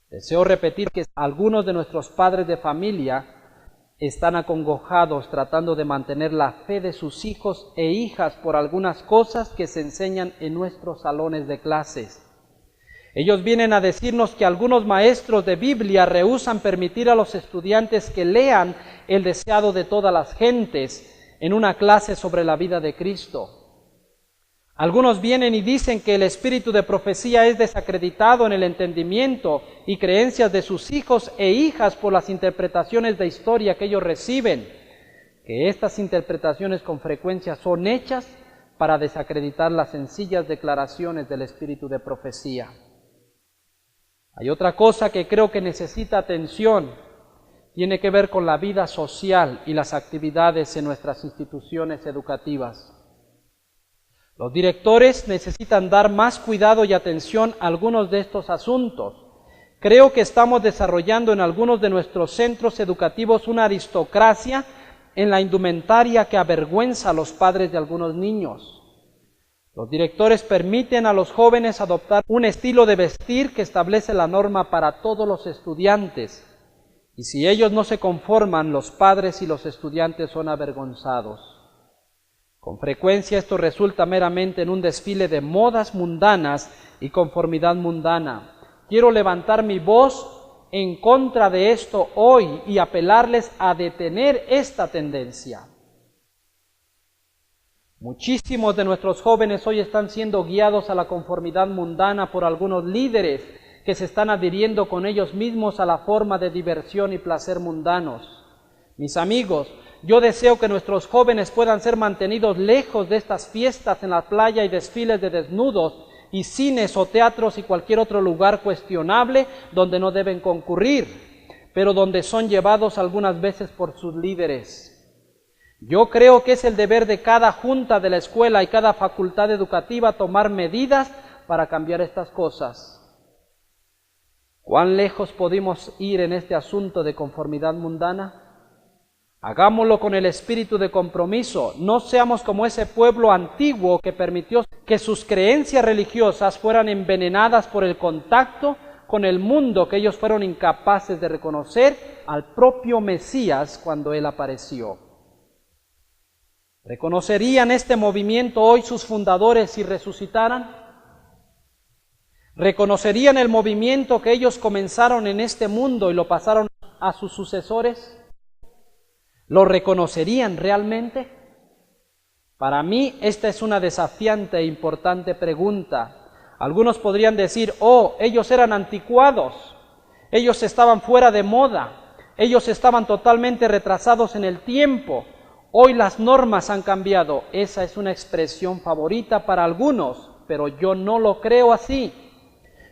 Deseo repetir que algunos de nuestros padres de familia están acongojados tratando de mantener la fe de sus hijos e hijas por algunas cosas que se enseñan en nuestros salones de clases. Ellos vienen a decirnos que algunos maestros de Biblia rehúsan permitir a los estudiantes que lean el deseado de todas las gentes en una clase sobre la vida de Cristo. Algunos vienen y dicen que el espíritu de profecía es desacreditado en el entendimiento y creencias de sus hijos e hijas por las interpretaciones de historia que ellos reciben, que estas interpretaciones con frecuencia son hechas para desacreditar las sencillas declaraciones del espíritu de profecía. Hay otra cosa que creo que necesita atención, tiene que ver con la vida social y las actividades en nuestras instituciones educativas. Los directores necesitan dar más cuidado y atención a algunos de estos asuntos. Creo que estamos desarrollando en algunos de nuestros centros educativos una aristocracia en la indumentaria que avergüenza a los padres de algunos niños. Los directores permiten a los jóvenes adoptar un estilo de vestir que establece la norma para todos los estudiantes. Y si ellos no se conforman, los padres y los estudiantes son avergonzados. Con frecuencia esto resulta meramente en un desfile de modas mundanas y conformidad mundana. Quiero levantar mi voz en contra de esto hoy y apelarles a detener esta tendencia. Muchísimos de nuestros jóvenes hoy están siendo guiados a la conformidad mundana por algunos líderes que se están adhiriendo con ellos mismos a la forma de diversión y placer mundanos. Mis amigos, yo deseo que nuestros jóvenes puedan ser mantenidos lejos de estas fiestas en la playa y desfiles de desnudos y cines o teatros y cualquier otro lugar cuestionable donde no deben concurrir, pero donde son llevados algunas veces por sus líderes. Yo creo que es el deber de cada junta de la escuela y cada facultad educativa tomar medidas para cambiar estas cosas. ¿Cuán lejos podemos ir en este asunto de conformidad mundana? Hagámoslo con el espíritu de compromiso. No seamos como ese pueblo antiguo que permitió que sus creencias religiosas fueran envenenadas por el contacto con el mundo, que ellos fueron incapaces de reconocer al propio Mesías cuando Él apareció. ¿Reconocerían este movimiento hoy sus fundadores si resucitaran? ¿Reconocerían el movimiento que ellos comenzaron en este mundo y lo pasaron a sus sucesores? ¿Lo reconocerían realmente? Para mí esta es una desafiante e importante pregunta. Algunos podrían decir, ellos eran anticuados, ellos estaban fuera de moda, ellos estaban totalmente retrasados en el tiempo. Hoy las normas han cambiado. Esa es una expresión favorita para algunos, pero yo no lo creo así.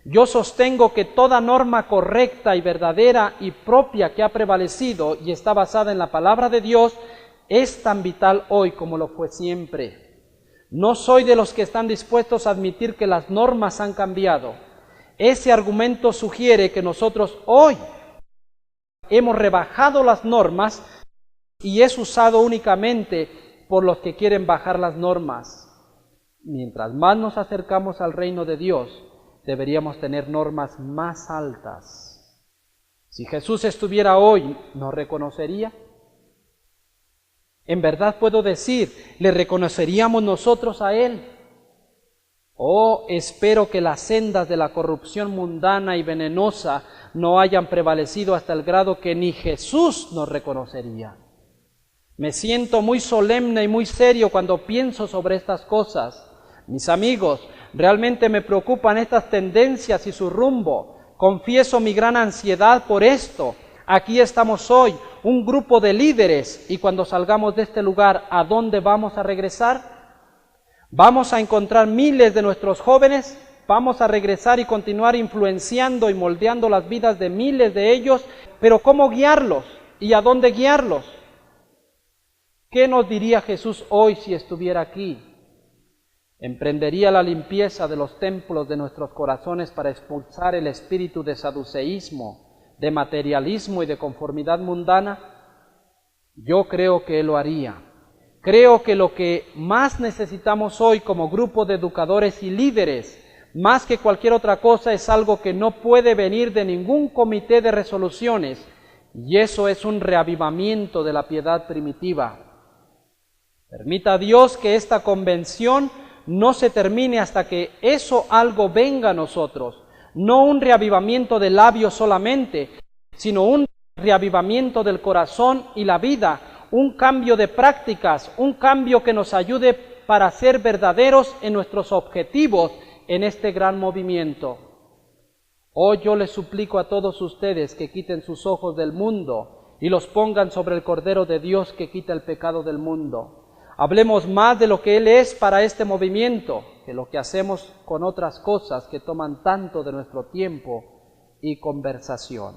Yo sostengo que toda norma correcta y verdadera y propia que ha prevalecido y está basada en la palabra de Dios es tan vital hoy como lo fue siempre. No soy de los que están dispuestos a admitir que las normas han cambiado. Ese argumento sugiere que nosotros hoy hemos rebajado las normas y es usado únicamente por los que quieren bajar las normas. Mientras más nos acercamos al reino de Dios, deberíamos tener normas más altas. Si Jesús estuviera hoy, ¿nos reconocería? En verdad puedo decir, ¿le reconoceríamos nosotros a Él? Espero que las sendas de la corrupción mundana y venenosa no hayan prevalecido hasta el grado que ni Jesús nos reconocería. Me siento muy solemne y muy serio cuando pienso sobre estas cosas. Mis amigos, realmente me preocupan estas tendencias y su rumbo. Confieso mi gran ansiedad por esto. Aquí estamos hoy, un grupo de líderes, y cuando salgamos de este lugar, ¿a dónde vamos a regresar? ¿Vamos a encontrar miles de nuestros jóvenes? ¿Vamos a regresar y continuar influenciando y moldeando las vidas de miles de ellos? Pero ¿cómo guiarlos? ¿Y a dónde guiarlos? ¿Qué nos diría Jesús hoy si estuviera aquí? ¿Emprendería la limpieza de los templos de nuestros corazones para expulsar el espíritu de saduceísmo, de materialismo y de conformidad mundana? Yo creo que Él lo haría. Creo que lo que más necesitamos hoy como grupo de educadores y líderes, más que cualquier otra cosa, es algo que no puede venir de ningún comité de resoluciones, y eso es un reavivamiento de la piedad primitiva. Permita a Dios que esta convención no se termine hasta que eso algo venga a nosotros. No un reavivamiento de labios solamente, sino un reavivamiento del corazón y la vida, un cambio de prácticas, un cambio que nos ayude para ser verdaderos en nuestros objetivos en este gran movimiento. Hoy yo les suplico a todos ustedes que quiten sus ojos del mundo y los pongan sobre el Cordero de Dios que quita el pecado del mundo. Hablemos más de lo que Él es para este movimiento que lo que hacemos con otras cosas que toman tanto de nuestro tiempo y conversación.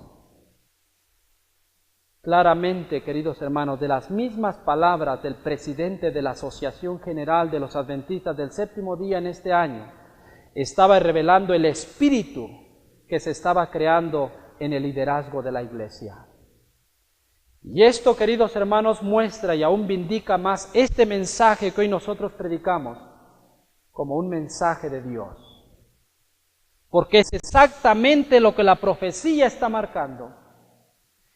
Claramente, queridos hermanos, de las mismas palabras del presidente de la Asociación General de los Adventistas del Séptimo Día en este año, estaba revelando el espíritu que se estaba creando en el liderazgo de la iglesia. Y esto, queridos hermanos, muestra y aún vindica más este mensaje que hoy nosotros predicamos como un mensaje de Dios. Porque es exactamente lo que la profecía está marcando.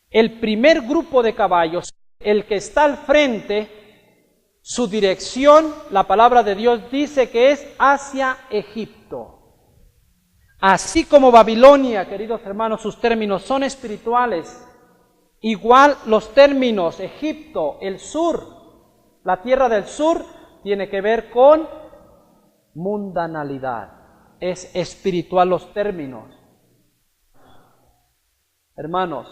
El primer grupo de caballos, el que está al frente, su dirección, la palabra de Dios dice que es hacia Egipto. Así como Babilonia, queridos hermanos, sus términos son espirituales, igual los términos Egipto, el sur, la tierra del sur, tiene que ver con mundanalidad. Es espiritual los términos. Hermanos,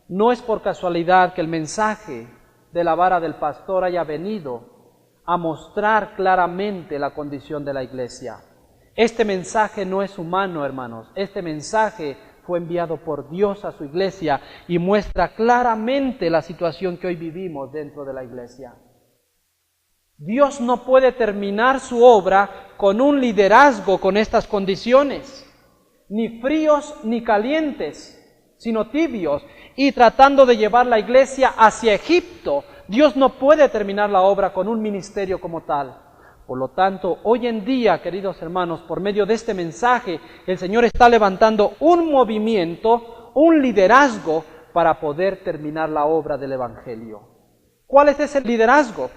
no es por casualidad que el mensaje de la vara del pastor haya venido a mostrar claramente la condición de la iglesia. Este mensaje no es humano, hermanos. Este mensaje fue enviado por Dios a su iglesia y muestra claramente la situación que hoy vivimos dentro de la iglesia. Dios no puede terminar su obra con un liderazgo con estas condiciones, ni fríos ni calientes, sino tibios, y tratando de llevar la iglesia hacia Egipto. Dios no puede terminar la obra con un ministerio como tal. Por lo tanto, hoy en día, queridos hermanos, por medio de este mensaje, el Señor está levantando un movimiento, un liderazgo para poder terminar la obra del Evangelio. ¿Cuál es ese liderazgo?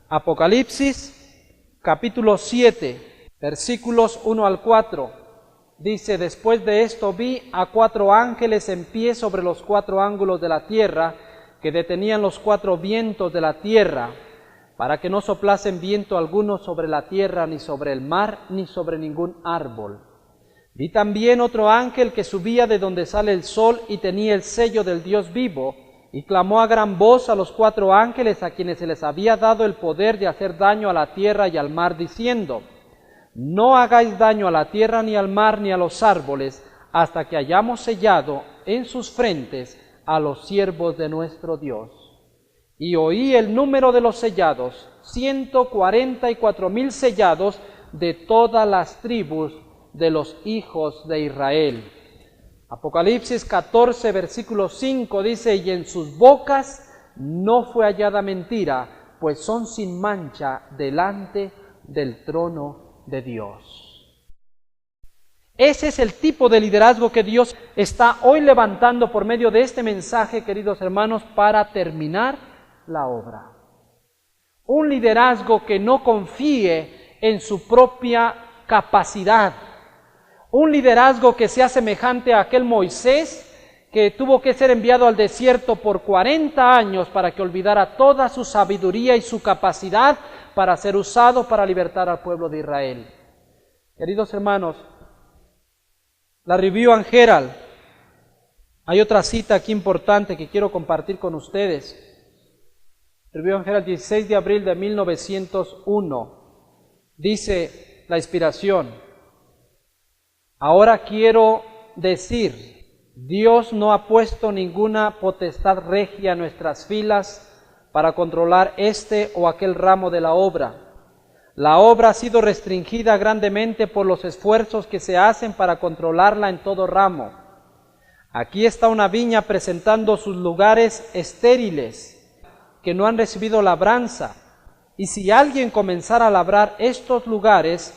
Apocalipsis, capítulo 7, versículos 1 al 4. Dice, después de esto vi a 4 ángeles en pie sobre los 4 ángulos de la tierra, que detenían los 4 vientos de la tierra, para que no soplasen viento alguno sobre la tierra, ni sobre el mar, ni sobre ningún árbol. Vi también otro ángel que subía de donde sale el sol y tenía el sello del Dios vivo, y clamó a gran voz a los 4 ángeles a quienes se les había dado el poder de hacer daño a la tierra y al mar, diciendo, no hagáis daño a la tierra, ni al mar, ni a los árboles, hasta que hayamos sellado en sus frentes a los siervos de nuestro Dios. Y oí el número de los sellados, 144,000 sellados de todas las tribus de los hijos de Israel. Apocalipsis 14, versículo 5 dice, y en sus bocas no fue hallada mentira, pues son sin mancha delante del trono de Dios. Ese es el tipo de liderazgo que Dios está hoy levantando por medio de este mensaje, queridos hermanos, para terminar la obra. Un liderazgo que no confíe en su propia capacidad. Un liderazgo que sea semejante a aquel Moisés que tuvo que ser enviado al desierto por 40 años para que olvidara toda su sabiduría y su capacidad para ser usado para libertar al pueblo de Israel. Queridos hermanos, la Review and Herald, hay otra cita aquí importante que quiero compartir con ustedes. Review and Herald, 16 de abril de 1901, dice la inspiración, ahora quiero decir, Dios no ha puesto ninguna potestad regia en nuestras filas para controlar este o aquel ramo de la obra. La obra ha sido restringida grandemente por los esfuerzos que se hacen para controlarla en todo ramo. Aquí está una viña presentando sus lugares estériles, que no han recibido labranza, y si alguien comenzara a labrar estos lugares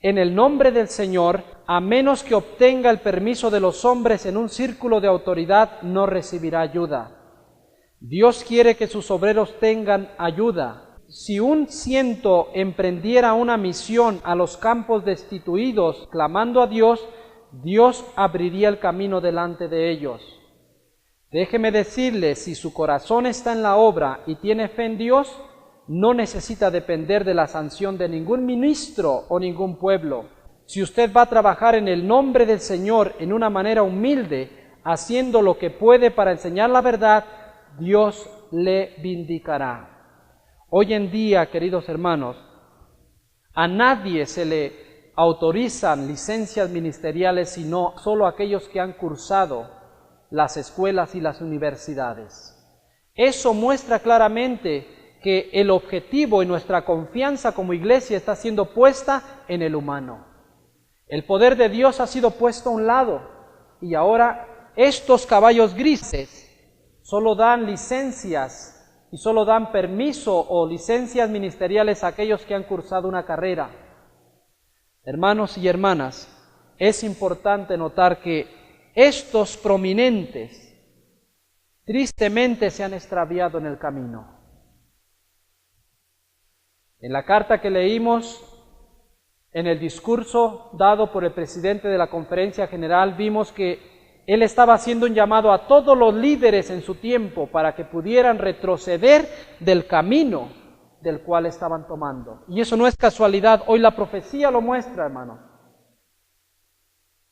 en el nombre del Señor, a menos que obtenga el permiso de los hombres en un círculo de autoridad, no recibirá ayuda. Dios quiere que sus obreros tengan ayuda. Si un 100 emprendiera una misión a los campos destituidos, clamando a Dios, Dios abriría el camino delante de ellos. Déjeme decirle, si su corazón está en la obra y tiene fe en Dios, no necesita depender de la sanción de ningún ministro o ningún pueblo. Si usted va a trabajar en el nombre del Señor en una manera humilde, haciendo lo que puede para enseñar la verdad, Dios le vindicará. Hoy en día, queridos hermanos, a nadie se le autorizan licencias ministeriales, sino solo a aquellos que han cursado las escuelas y las universidades. Eso muestra claramente que el objetivo y nuestra confianza como iglesia está siendo puesta en el humano. El poder de Dios ha sido puesto a un lado y ahora estos caballos grises solo dan licencias y solo dan permiso o licencias ministeriales a aquellos que han cursado una carrera. Hermanos y hermanas, es importante notar que estos prominentes tristemente se han extraviado en el camino. En la carta que leímos, en el discurso dado por el presidente de la Conferencia General, vimos que él estaba haciendo un llamado a todos los líderes en su tiempo para que pudieran retroceder del camino del cual estaban tomando. Y eso no es casualidad, hoy la profecía lo muestra, hermano.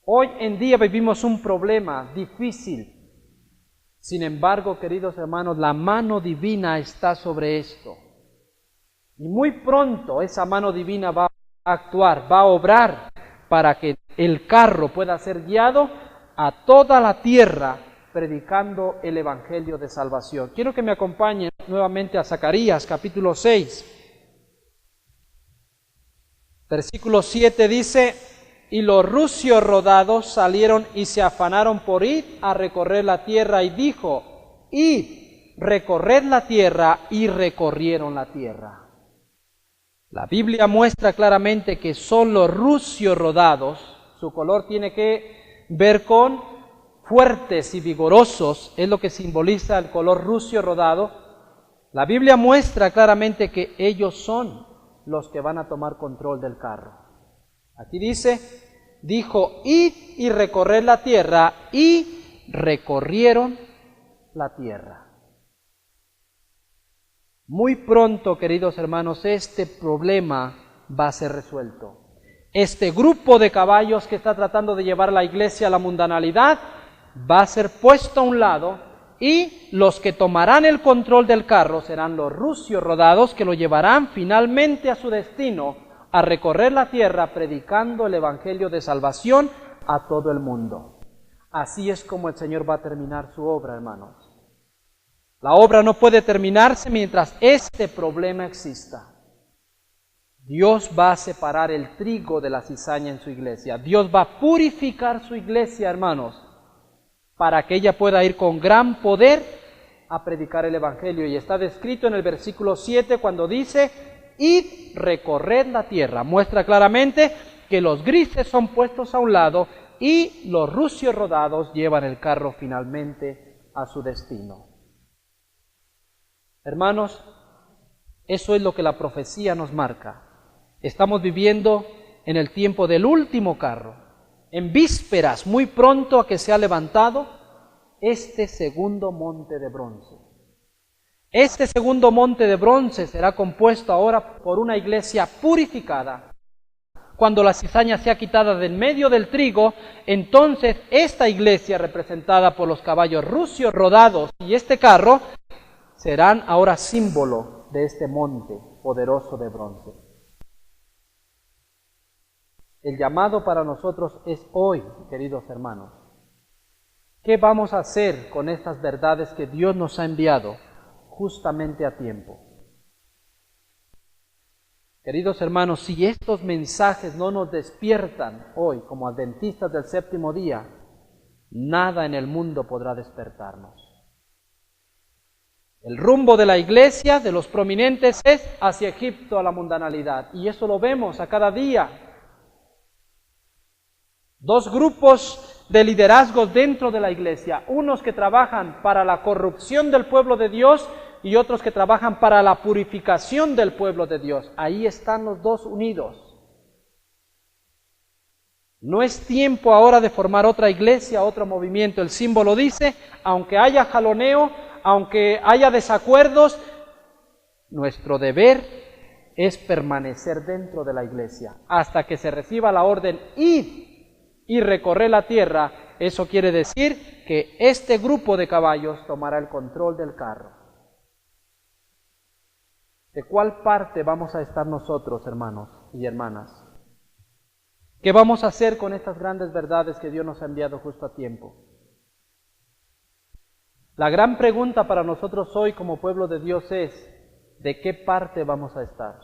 Hoy en día vivimos un problema difícil. Sin embargo, queridos hermanos, la mano divina está sobre esto. Y muy pronto esa mano divina va a actuar, va a obrar para que el carro pueda ser guiado a toda la tierra predicando el Evangelio de salvación. Quiero que me acompañen nuevamente a Zacarías capítulo 6. Versículo 7 dice: y los rucios rodados salieron y se afanaron por ir a recorrer la tierra, y dijo: id, recorred la tierra, y recorrieron la tierra. La Biblia muestra claramente que son los rucios rodados. Su color tiene que ver con fuertes y vigorosos, es lo que simboliza el color rucio rodado. La Biblia muestra claramente que ellos son los que van a tomar control del carro. Aquí dijo, id y recorred la tierra, y recorrieron la tierra. Muy pronto, queridos hermanos, este problema va a ser resuelto. Este grupo de caballos que está tratando de llevar la iglesia a la mundanalidad va a ser puesto a un lado, y los que tomarán el control del carro serán los rucios rodados, que lo llevarán finalmente a su destino, a recorrer la tierra predicando el Evangelio de salvación a todo el mundo. Así es como el Señor va a terminar su obra, hermanos. La obra no puede terminarse mientras este problema exista. Dios va a separar el trigo de la cizaña en su iglesia. Dios va a purificar su iglesia, hermanos, para que ella pueda ir con gran poder a predicar el Evangelio. Y está descrito en el versículo 7 cuando dice: id, recorred la tierra. Muestra claramente que los grises son puestos a un lado y los rucios rodados llevan el carro finalmente a su destino. Hermanos, eso es lo que la profecía nos marca. Estamos viviendo en el tiempo del último carro, en vísperas, muy pronto a que sea levantado este segundo monte de bronce. Este segundo monte de bronce será compuesto ahora por una iglesia purificada. Cuando la cizaña sea quitada del medio del trigo, entonces esta iglesia, representada por los caballos rucios rodados y este carro, serán ahora símbolo de este monte poderoso de bronce. El llamado para nosotros es hoy, queridos hermanos. ¿Qué vamos a hacer con estas verdades que Dios nos ha enviado justamente a tiempo? Queridos hermanos, si estos mensajes no nos despiertan hoy como adventistas del séptimo día, nada en el mundo podrá despertarnos. El rumbo de la iglesia, de los prominentes, es hacia Egipto, a la mundanalidad. Y eso lo vemos a cada día. Dos grupos de liderazgos dentro de la iglesia. Unos que trabajan para la corrupción del pueblo de Dios y otros que trabajan para la purificación del pueblo de Dios. Ahí están los dos unidos. No es tiempo ahora de formar otra iglesia, otro movimiento. El símbolo dice, aunque haya jaloneo, aunque haya desacuerdos, nuestro deber es permanecer dentro de la iglesia hasta que se reciba la orden id y recorrer la tierra. Eso quiere decir que este grupo de caballos tomará el control del carro. ¿De cuál parte vamos a estar nosotros, hermanos y hermanas? ¿Qué vamos a hacer con estas grandes verdades que Dios nos ha enviado justo a tiempo? La gran pregunta para nosotros hoy como pueblo de Dios es, ¿de qué parte vamos a estar?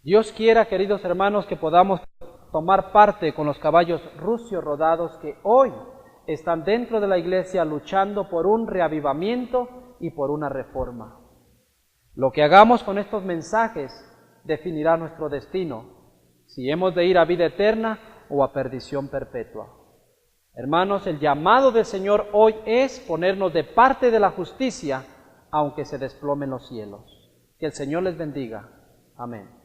Dios quiera, queridos hermanos, que podamos tomar parte con los caballos rucios rodados que hoy están dentro de la iglesia luchando por un reavivamiento y por una reforma. Lo que hagamos con estos mensajes definirá nuestro destino, si hemos de ir a vida eterna o a perdición perpetua. Hermanos, el llamado del Señor hoy es ponernos de parte de la justicia, aunque se desplomen los cielos. Que el Señor les bendiga. Amén.